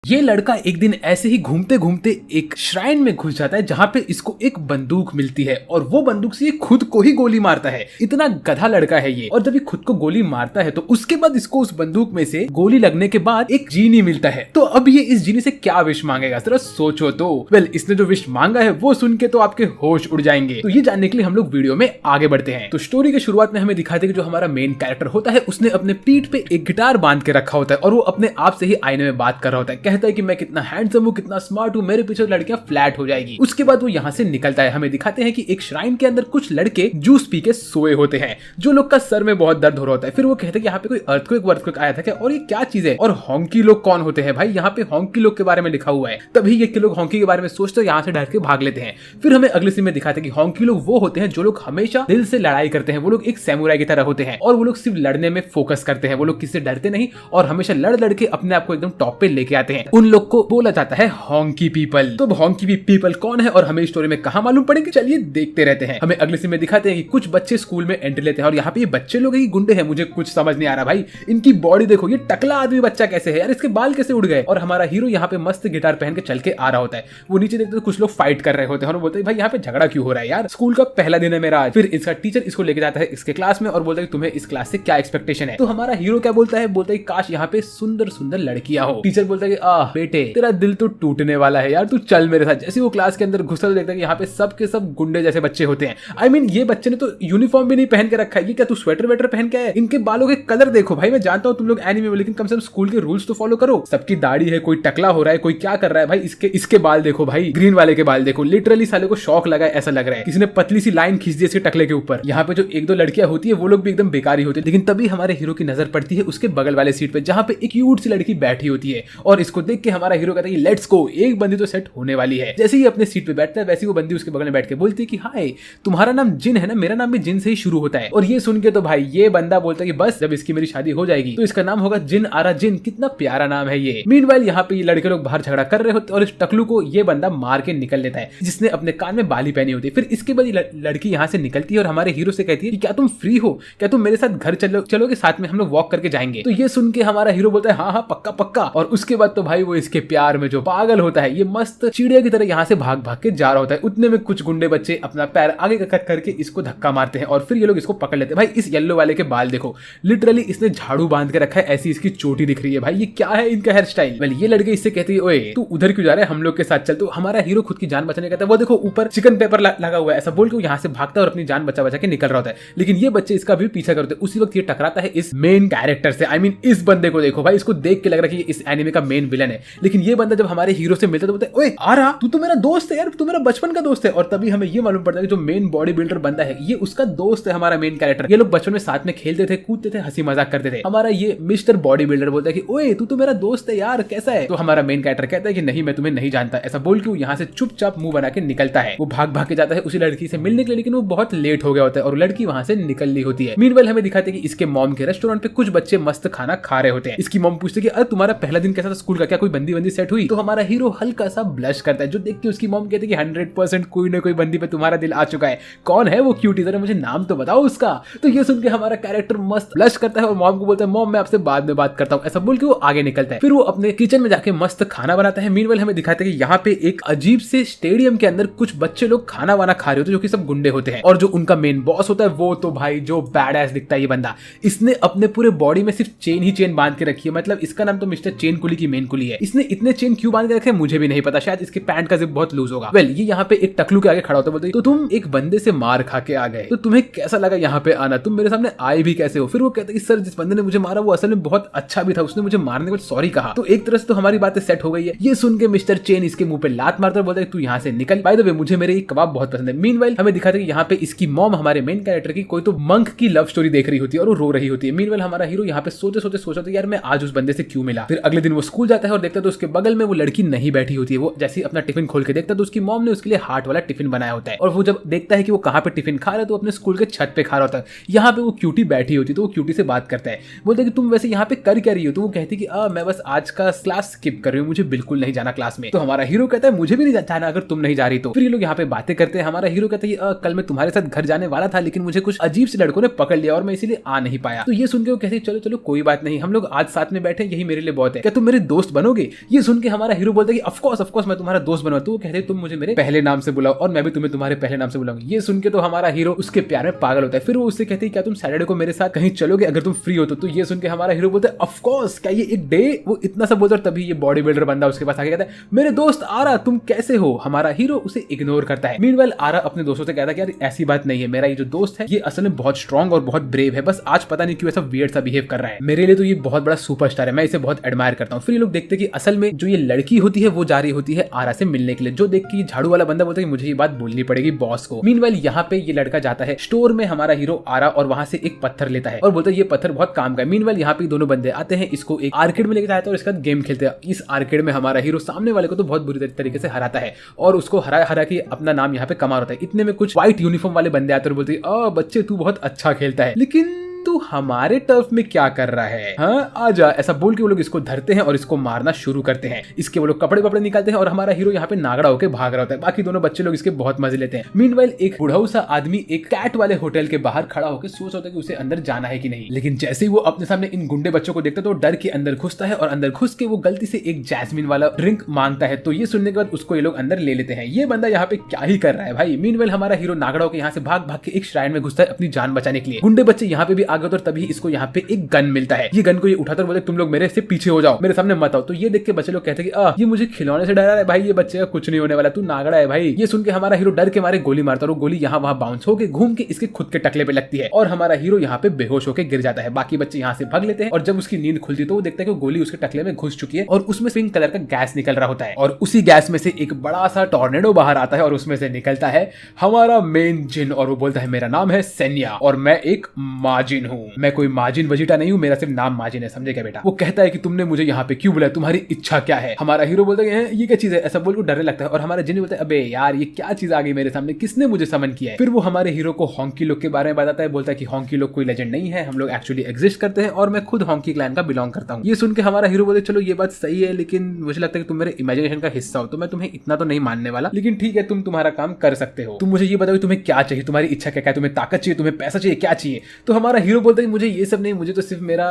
ये लड़का एक दिन ऐसे ही घूमते घूमते एक श्राइन में घुस जाता है जहाँ पे इसको एक बंदूक मिलती है और वो बंदूक से ये खुद को ही गोली मारता है। इतना गधा लड़का है ये। और जब ये खुद को गोली मारता है तो उसके बाद इसको उस बंदूक में से गोली लगने के बाद एक जीनी मिलता है। तो अब ये इस जीनी से क्या विश मांगेगा, जरा सोचो तो। वेल, इसने जो विश मांगा है वो सुन के तो आपके होश उड़ जाएंगे। तो ये जानने के लिए हम लोग वीडियो में आगे बढ़ते हैं। तो स्टोरी के शुरुआत में हमें दिखाते हैं कि जो हमारा मेन कैरेक्टर होता है उसने अपने पीठ पे एक गिटार बांध के रखा होता है और वो अपने आप से ही आईने में बात कर रहा होता है। कहता है कि मैं कितना हैंडसम हूँ, कितना स्मार्ट हूँ, मेरे पीछे लड़कियां फ्लैट हो जाएगी। उसके बाद वो यहाँ से निकलता है। हमें दिखाते हैं कि एक श्राइन के अंदर कुछ लड़के जूस पी के सोए होते हैं, जो लोग का सर में बहुत दर्द हो रहा होता है। फिर वो कहते हैं कि यहाँ पे कोई अर्थक्वेक आया था क्या, और ये क्या चीज है, और हॉन्की लोग कौन होते हैं भाई, यहाँ पे हॉन्की लोग के बारे में लिखा हुआ है। तभी ये लोग हॉन्की के बारे में सोचते यहाँ से डर के भाग लेते हैं। फिर हमें अगले सीन में दिखाते हैं कि हॉन्की लोग वो होते हैं जो लोग हमेशा दिल से लड़ाई करते हैं। वो लोग एक सैमुराई की तरह होते हैं और वो लोग सिर्फ लड़ने में फोकस करते हैं। वो लोग किसी से डरते नहीं और हमेशा लड़ के अपने आप को एकदम टॉप पे लेके आते हैं। उन लोग को बोला जाता है हॉन्की पीपल। तो हॉन्की पीपल कौन है और हमें स्टोरी में कहां मालूम पड़ेगी, चलिए देखते रहते हैं। हमें अगले सीन में दिखाते हैं कि कुछ बच्चे स्कूल में एंट्री लेते हैं और यहाँ पे ये बच्चे लोग ही गुंडे हैं। मुझे कुछ समझ नहीं आ रहा भाई, इनकी बॉडी देखो, ये टकला आदमी बच्चा कैसे है यार, इसके बाल कैसे उड़ गए। और हमारा हीरो यहाँ पे मस्त गिटार पहन के चल के आ रहा होता है। वो नीचे देखते तो कुछ लोग फाइट कर रहे होते हैं और बोलते हैं भाई यहाँ पे झगड़ा क्यों हो रहा है यार, स्कूल का पहला दिन है मेरा आज। फिर इसका टीचर इसको लेके जाता है इसके क्लास में और बोलता है कि तुम्हें इस क्लास से क्या एक्सपेक्टेशन है। तो हमारा हीरो क्या बोलता है, बोलता है काश यहाँ पे सुंदर सुंदर लड़कियां हो। टीचर बोलता है कि बेटे तेरा दिल तो टूटने वाला है यार, तू चल मेरे साथ। जैसे वो क्लास के अंदर घुसा तो देखता है कि यहाँ पे सब के सब गुंडे जैसे बच्चे होते हैं। आई मीन ये बच्चे ने तो यूनिफॉर्म भी नहीं पहन के रखा है, ये क्या तू स्वेटर वेटर पहन के है। इनके बालों के कलर देखो भाई, मैं जानता हूँ तुम लोग एनिमे में, लेकिन कम से कम स्कूल के रूल्स तो फॉलो करो। सबकी दाढ़ी है, कोई टकला हो रहा है, कोई क्या कर रहा है भाई। इसके बाल देखो भाई, ग्रीन वाले के बाल देखो, लिटरली साले को शौक लगा है ऐसा लग रहा है। किसी ने पतली सी लाइन खींच दी इसके टकले के ऊपर। यहाँ पे जो एक दो लड़कियां होती है वो लोग भी एकदम बेकारी होती है। लेकिन तभी हमारे हीरो की नजर पड़ती है उसके बगल वाले सीट पे जहाँ पे एक क्यूट सी लड़की बैठी होती है और इसको देख के हमारा हीरो कहता है लेट्स गो, एक बंदी तो सेट होने वाली है। जैसे ही अपने सीट पे बैठता है वैसे वो बंदी उसके बगल में बैठ के बोलती है कि हाय तुम्हारा नाम जिन है ना, मेरा नाम भी जिन से ही शुरू होता है। और ये सुन के तो भाई ये बंदा बोलता है कि बस जब इसकी मेरी शादी हो जाएगी तो इसका नाम होगा जिन आरा जिन। कितना प्यारा नाम है ये। मीनवाइल यहाँ पे ये लड़के लोग बाहर झगड़ा कर रहे होते और इस टकलू को ये बंदा मार के निकल लेता है जिसने अपने कान में बाली पहनी होती है। फिर इसके बाद लड़की यहाँ से निकलती है और हमारे हीरो से कहती है कि क्या तुम फ्री हो, क्या तुम मेरे साथ घर चलोगे, साथ में हम लोग वॉक करके जाएंगे। तो ये सुन के हमारा हीरो बोलता है हाँ हाँ पक्का पक्का। और उसके बाद तो भाई वो इसके प्यार में जो पागल होता है, ये मस्त चिड़िया की तरह यहाँ से भाग भाग के जा रहा होता है। उतने में कुछ गुंडे बच्चे अपना पैर आगे करके इसको धक्का मारते हैं और फिर ये लोग इसको पकड़ लेते हैं। भाई इस येलो वाले के बाल देखो, लिटरली इसने झाड़ू बांध के रखा है, ऐसी इसकी चोटी दिख रही है। भाई ये क्या है इनका हेयर स्टाइल। वेल ये लड़के इससे कहती है ओए तू उधर क्यों जा रहा है, हम लोग के साथ चल। तो हमारा हीरो खुद की जान बचाने कहता है वो देखो ऊपर चिकन पेपर लगा हुआ है, ऐसा बोल के वो यहाँ से भागता है और अपनी जान बचा के निकल रहा होता है। लेकिन ये बच्चे इसका भी पीछा करते हैं। उसी वक्त ये टकराता है इस मेन कैरेक्टर से। आई मीन इस बंदे को देखो भाई, इसको देख के लग रहा है कि इस एनिमे का मेन विलन है। लेकिन ये बंदा जब हमारे हीरो से मिलता है तो बोलता है ओए आरा तू तो मेरा दोस्त है यार, तू मेरा बचपन का दोस्त है। और तभी हमें ये मालूम पड़ता है कि जो मेन बॉडी बिल्डर बंदा है ये उसका दोस्त है हमारा मेन कैरेक्टर। ये लोग बचपन में साथ में खेलते थे, कूदते थे, हंसी मजाक करते थे। हमारा ये मिस्टर बॉडी बिल्डर बोलता है कि ओए तू तो मेरा दोस्त है यार, कैसा है। तो हमारा मेन कैरेक्टर कहता है कि नहीं मैं तुम्हें नहीं जानता। ऐसा बोल के वो यहाँ से चुपचाप मुंह बना के निकलता है। वो भाग भाग के जाता है उसी लड़की से मिलने के लिए, लेकिन वो बहुत लेट हो गया होता है और लड़की वहां से निकल ली होती है। मीनवाइल हमें दिखाते हैं कि इसके मॉम के रेस्टोरेंट पे कुछ बच्चे मस्त खाना खा रहे होते हैं। इसकी मॉम पूछती है कि अरे तुम्हारा पहला दिन कैसा था स्कूल का, क्या कोई बंदी सेट हुई। तो हमारा हीरो हल्का सा ब्लश करता है, जो देख के उसकी मॉम कहती है कि 100% कोई ना कोई बंदी पे तुम्हारा दिल आ चुका है। कौन है वो क्यूटी, जरा मुझे नाम तो बताओ उसका। तो ये सुन के हमारा कैरेक्टर मस्त ब्लश करता है और मॉम को बोलता है मॉम मैं आपसे बाद में बात करता हूँ, ऐसा बोल के वो आगे निकलता है। फिर वो अपने किचन में जाके मस्त खाना बनाता है। मीनवाइल हमें दिखाते हैं कि यहाँ पे एक अजीब से स्टेडियम के अंदर कुछ बच्चे लोग खाना वाना खा रहे होते हैं, जो कि सब गुंडे होते हैं। और जो उनका मेन बॉस होता है वो तो भाई जो बैड एस दिखता है ये बंदा। इसने अपने पूरे बॉडी में सिर्फ चेन ही चेन बांध के रखी है, मतलब इसका नाम तो मिस्टर चेन कुली की मेन कुली है। इसने इतने चेन क्यों बांध के रखे मुझे भी नहीं पता, शायद इसके पैंट का जिप बहुत लूज होगा। वेल ये यहाँ पे एक टकलू के आगे खड़ा होता है, बोलते हैं तो तुम एक बंदे से मार खा के आ गए, तो तुम्हें कैसा लगा यहाँ पे आना, तुम मेरे सामने आए भी कैसे हो। फिर वो कहते हैं कि सर जिस बंदे ने मुझे मारा वो असल में बहुत अच्छा भी था, उसने मुझे मारने के बाद सॉरी कहा। तो एक तरह से तो हमारी बातें सेट हो गई है। ये सुन के मिस्टर चेन इसके मुंह पे लात मारता है, बोलता है तू यहाँ से निकल। बाय द वे मुझे मेरे कबाब बहुत पसंद है। मीनवाइल हमें दिखाते हैं कि यहाँ पे इसकी मॉम हमारे मेन कैरेक्टर की कोई तो मंक की लव स्टोरी देख रही होती है और वो रो रही होती है। मीनवाइल हमारा हीरो यहाँ पे सोचते सोचते यार मैं आज उस बंदे से क्यों मिला। फिर अगले दिन वो स्कूल जाता है और देखता है तो उसके बगल में वो लड़की नहीं बैठी होती है। वो जैसे अपना टिफिन खोल के देखता है तो उसकी मॉम ने उसके लिए हार्ट वाला टिफिन बनाया होता है। और वो जब देखता है कि वो कहाँ पे टिफिन खा रहा है तो अपने स्कूल के छत पे खा रहा होता है। यहाँ पे वो क्यूटी बैठी होती है तो वो क्यूटी से बात करता है, बोलता है कि तुम वैसे यहाँ पे कर क्या रही हो। तो वो कहती है कि मैं बस आज का क्लास स्किप कर रही हूँ, मुझे बिल्कुल नहीं जाना क्लास में। तो हमारा हीरो कहता है मुझे भी नहीं जाना अगर तुम नहीं जा रही तो। फिर ये लोग यहाँ पे बातें करते हैं। हमारा हीरो कहता है कि कल मैं तुम्हारे साथ घर जाने वाला था लेकिन मुझे कुछ अजीब से लड़कों ने पकड़ लिया और मैं इसीलिए आ नहीं पाया। तो ये सुन के वो कहती है चलो चलो कोई बात नहीं, हम लोग आज साथ में बैठे यही मेरे लिए बहुत है, क्या तुम मेरे दोस्त बनोगे? ये सुन के हमारा हीरो बोलता है कि ऑफ कोर्स मैं तुम्हारा दोस्त बनूंगा। तो वो कहते हैं तुम मुझे मेरे पहले नाम से बुलाओ और मैं भी तुम्हें तुम्हारे पहले नाम से बुलाऊंगा। ये सुन के तो हमारा हीरो उसके प्यार में पागल होता है। फिर वो उससे कहते हैं क्या तुम सैटरडे को मेरे साथ कहीं चलोगे अगर तुम फ्री हो तो? ये सुन के हमारा हीरो बोलता है ऑफ कोर्स, क्या ये एक डे? वो इतना सब बोलता है तभी ये बॉडी बिल्डर बंदा उसके पास आके कहता है मेरे दोस्त आरा तुम कैसे हो? हमारा हीरो उसे इग्नोर करता है। मीनवाइल आरा अपने दोस्तों से कहता है कि यार ऐसी बात नहीं है, मेरा ये जो दोस्त है ये असल में बहुत स्ट्रॉन्ग और बहुत ब्रेव है, बस आज पता नहीं क्यों ऐसा वियर्ड सा बिहेव कर रहा है। मेरे लिए तो ये बहुत बड़ा सुपरस्टार है, मैं इसे बहुत एडमायर करता हूँ। फिर ये लोग देखते हैं कि असल में जो ये लड़की होती है वो जा रही होती है आरा से मिलने के लिए, जो देख के झाड़ू वाला बंदा बोलता है कि मुझे ये बात बोलनी पड़ेगी बॉस को। मीनवाइल यहाँ पे ये लड़का जाता है स्टोर में, हमारा हीरो आरा और वहां से एक पत्थर लेता है और बोलता है ये पत्थर बहुत काम का है। मीनवाइल यहाँ पे दोनों बंदे आते हैं, इसको एक आर्केड में लेके जाते हैं और इसका गेम खेलते हैं। इस आर्केड में हमारा हीरो सामने वाले को तो बहुत बुरी तरीके से हराता है और उसको हरा के अपना नाम यहाँ पे कमा होता है। इतने में कुछ व्हाइट यूनिफॉर्म वाले बंदे आते हैं और बोलते हैं बच्चे तू बहुत अच्छा खेलता है, लेकिन तू हमारे टर्फ में क्या कर रहा है? हाँ आजा, ऐसा बोल के वो लोग इसको धरते हैं और इसको मारना शुरू करते हैं। इसके वो लोग कपड़े निकालते हैं और हमारा हीरो यहाँ पे नागड़ा होकर भाग रहा होता है। बाकी दोनों बच्चे लोग इसके बहुत मजे लेते हैं। मीनवाइल एक बुढ़ाऊ सा आदमी एक कैट वाले होटल के बाहर खड़ा होकर सोच रहा है कि उसे अंदर जाना है कि नहीं, लेकिन जैसे ही वो अपने सामने इन गुंडे बच्चों को देखता है तो डर के अंदर घुसता है और अंदर घुस के वो गलती से एक जैस्मिन वाला ड्रिंक मांगता है। तो ये सुनने के बाद उसको ये लोग अंदर ले लेते हैं। ये बंदा यहाँ पे क्या ही कर रहा है भाई? मीनवाइल हमारा हीरो नागड़ा होकर यहाँ से भाग के एक श्राइन में घुसता है अपनी जान बचाने के लिए। गुंडे बच्चे यहाँ पे भी आ गए और तभी इसको यहाँ पे एक गन मिलता है। ये गन को ये उठाकर बोलते तुम लोग मेरे से पीछे हो जाओ, मेरे सामने मत आओ। तो ये देख के बच्चे लोग कहते हैं कि ये मुझे खिलौने से डरा रहा है भाई, ये बच्चे का कुछ नहीं होने वाला, तू नागड़ा है भाई। ये सुन के हमारा हीरो डर के मारे गोली मारता है और गोली यहाँ वहां बाउंस होकर घूम के इसके खुद के टकले पे लगती है और हमारा हीरो यहाँ पे बेहोश होकर गिर जाता है। बाकी बच्चे यहाँ से भाग लेते हैं और जब उसकी नींद खुलती तो वो देखता है कि गोली उसके टकले में घुस चुकी है और उसमें पिंक कलर का गैस निकल रहा होता है और उसी गैस में से एक बड़ा सा टॉर्नेडो बाहर आता है और उसमें से निकलता है हमारा मेन जिन और वो बोलता है मेरा नाम है सेन्या और मैं एक माजिन हूँ। मैं कोई माजिन वजीटा नहीं हूँ, मेरा सिर्फ नाम माजिन है, समझे क्या बेटा? वो कहता है कि तुमने मुझे यहाँ पे क्यों बुलाया, तुम्हारी इच्छा क्या है? हमारा हीरो बोलता है ये क्या चीज है? ऐसा बोल को डरने लगता है और हमारा जिन बोलता है अबे यार ये क्या चीज आ गई मेरे सामने, किसने मुझे समन किया है? फिर वो हमारे हीरो को हॉन्की लोग के बारे में बताता है, बोलता है कि हॉन्की लोग कोई लेजेंड नहीं है, हम लोग एक्चुअली एग्जिस्ट करते हैं और मैं खुद हॉन्की क्लैन का बिलोंग करता हूँ। ये सुन के हमारा हीरो बोलते चलो ये बात सही है, लेकिन मुझे लगता है कि तुम मेरे इमेजिनेशन का हिस्सा हो तो मैं तुम्हें इतना तो नहीं मानने वाला, लेकिन ठीक है तुम तुम्हारा काम कर सकते हो। तुम मुझे ये बताओ तुम्हें क्या चाहिए, तुम्हारी इच्छा क्या है, तुम्हें ताकत चाहिए, तुम्हें पैसा चाहिए, क्या चाहिए? तो हमारा हीरो बोलता है मुझे ये सब नहीं, मुझे तो सिर्फ मेरा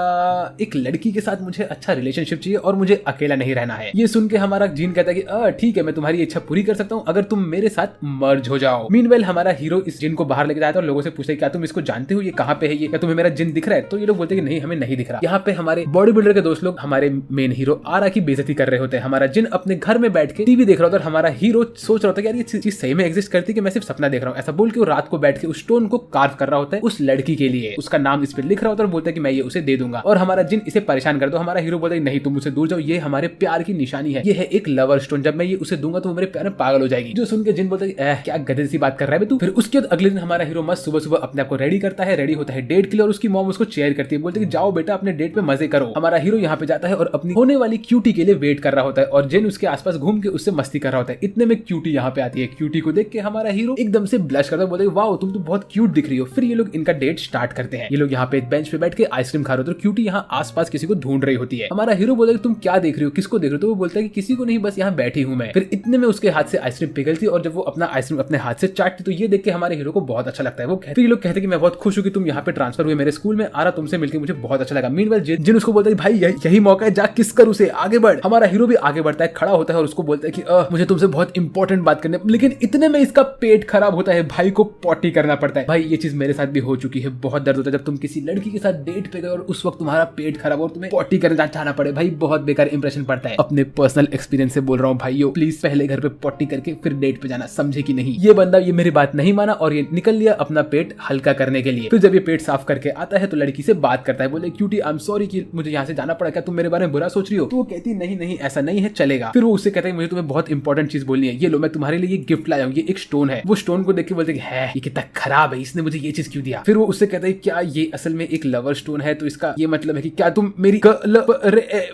एक लड़की के साथ मुझे अच्छा रिलेशनशिप चाहिए और मुझे अकेला नहीं रहना है। ये सुन के हमारा जीन कहता है कि ठीक है मैं तुम्हारी इच्छा पूरी कर सकता हूँ अगर तुम मेरे साथ मर्ज हो जाओ। मीनवाइल हमारा हीरो इस जिन को बाहर लेके जाता है और लोगों से पूछता है क्या तुम इसको जानते हो, ये कहाँ पे है, ये क्या तुम्हें मेरा जिन दिख रहा है? तो ये लोग बोलते हैं कि नहीं हमें नहीं दिख रहा। यहाँ पे हमारे बॉडी बिल्डर के दोस्त लोग हमारे मेन हीरो आरा की बेइज्जती कर रहे होते हैं। हमारा जिन अपने घर में बैठ के टीवी देख रहा होता है और हमारा हीरो सोच रहा होता है कि यार ये चीज सही में एग्जिस्ट करती है कि मैं सिर्फ सपना देख रहा हूँ। ऐसा बोल के वो रात को बैठ के उस स्टोन को कार्व कर रहा होता है उस लड़की के लिए, उसका नाम इस पर लिख रहा होता है और बोलता है कि मैं ये उसे दे दूंगा और हमारा जिन इसे परेशान कर दो। हमारा हीरो बोलता है नहीं तुम मुझसे दूर जाओ, ये हमारे प्यार की निशानी है, ये है एक लवर स्टोन, जब मैं ये उसे दूंगा तो वो मेरे प्यार में पागल हो जाएगी। जो सुन के जिन बोलता है क्या गधे सी बात कर रहा है तू। फिर उसके बाद अगले दिन हमारा हीरो मस्त सुबह सुबह अपने आप को रेडी करता है, रेडी होता है डेट के लिए और उसकी मॉम उसको चेयर करती है, बोलती है कि जाओ बेटा अपने डेट पे मजे करो। हमारा हीरो यहाँ पे जाता है और अपनी होने वाली क्यूटी के लिए वेट कर रहा होता है और जिन उसके आसपास घूम के उससे मस्ती कर रहा होता है। इतने में क्यूटी यहाँ पे आती है, क्यूटी को देख के हमारा हीरो एकदम से ब्लश करता है, बोलता है वाओ तुम तो बहुत क्यूट दिख रही हो। फिर ये लोग इनका डेट स्टार्ट करते हैं। ये लोग यहाँ पे एक बेंच पे बैठ के आइसक्रीम खा रहे होते हैं, क्यूटी यहाँ आसपास किसी को ढूंढ रही होती है। हमारा हीरो बोलता है तुम क्या देख रही हो, किसको देख रहे हो? तो वो बोलता है कि किसी को नहीं बस यहाँ बैठी हूँ मैं। फिर इतने में उसके हाथ से आइसक्रीम पिघलती और जब वो अपना आइसक्रीम अपने हाथ से चाटती तो ये देख के हमारे हीरो को बहुत अच्छा लगता है। वो कहते ये लोग कहते कि मैं बहुत खुश हूँ कि तुम यहाँ पे ट्रांसफर हुए मेरे स्कूल में, आ रहा तुमसे मिलकर मुझे बहुत अच्छा लगा। मीनवाइल जिन उसको बोलता है भाई यही मौका है, जा किस कर उसे, आगे बढ़। हमारा हीरो भी आगे बढ़ता है, खड़ा होता है और उसको बोलता है कि मुझे तुमसे बहुत इंपॉर्टेंट बात करनी है। लेकिन इतने में इसका पेट खराब होता है, भाई को पॉटी करना पड़ता है। भाई ये चीज मेरे साथ भी हो चुकी है, बहुत दर्द होता है जब तुम किसी लड़की के साथ डेट पे गए और उस वक्त तुम्हारा पेट खराब और तुम्हें पॉटी करना चाहना पड़े, भाई बहुत बेकार इंप्रेशन पड़ता है। अपने पर्सनल एक्सपीरियंस से बोल रहा हूँ भाइयों, प्लीज पहले घर पे पॉटी करके फिर डेट पे जाना, समझे कि नहीं? ये बंदा ये मेरी बात नहीं माना और ये निकल लिया अपना पेट हल्का करने के लिए। फिर जब ये पेट साफ करके आता है तो लड़की से बात करता है, बोले क्यूटी आई एम सॉरी कि मुझे यहाँ से जाना पड़ा, क्या तुम मेरे बारे में बुरा सोच रही हो? तो वो कहती नहीं ऐसा नहीं है, चलेगा। फिर वो उससे कहता है मुझे तुम्हें बहुत इंपॉर्टेंट चीज बोलनी है, ये लो मैं तुम्हारे लिए गिफ्ट लाया हूँ, ये एक स्टोन है। वो स्टोन को देख के बोलते है ये कितना खराब है, इसने मुझे ये चीज क्यों दिया? फिर वो उससे कहता है क्या ये असल में एक लवर स्टोन है, तो इसका ये मतलब है कि क्या तुम मेरी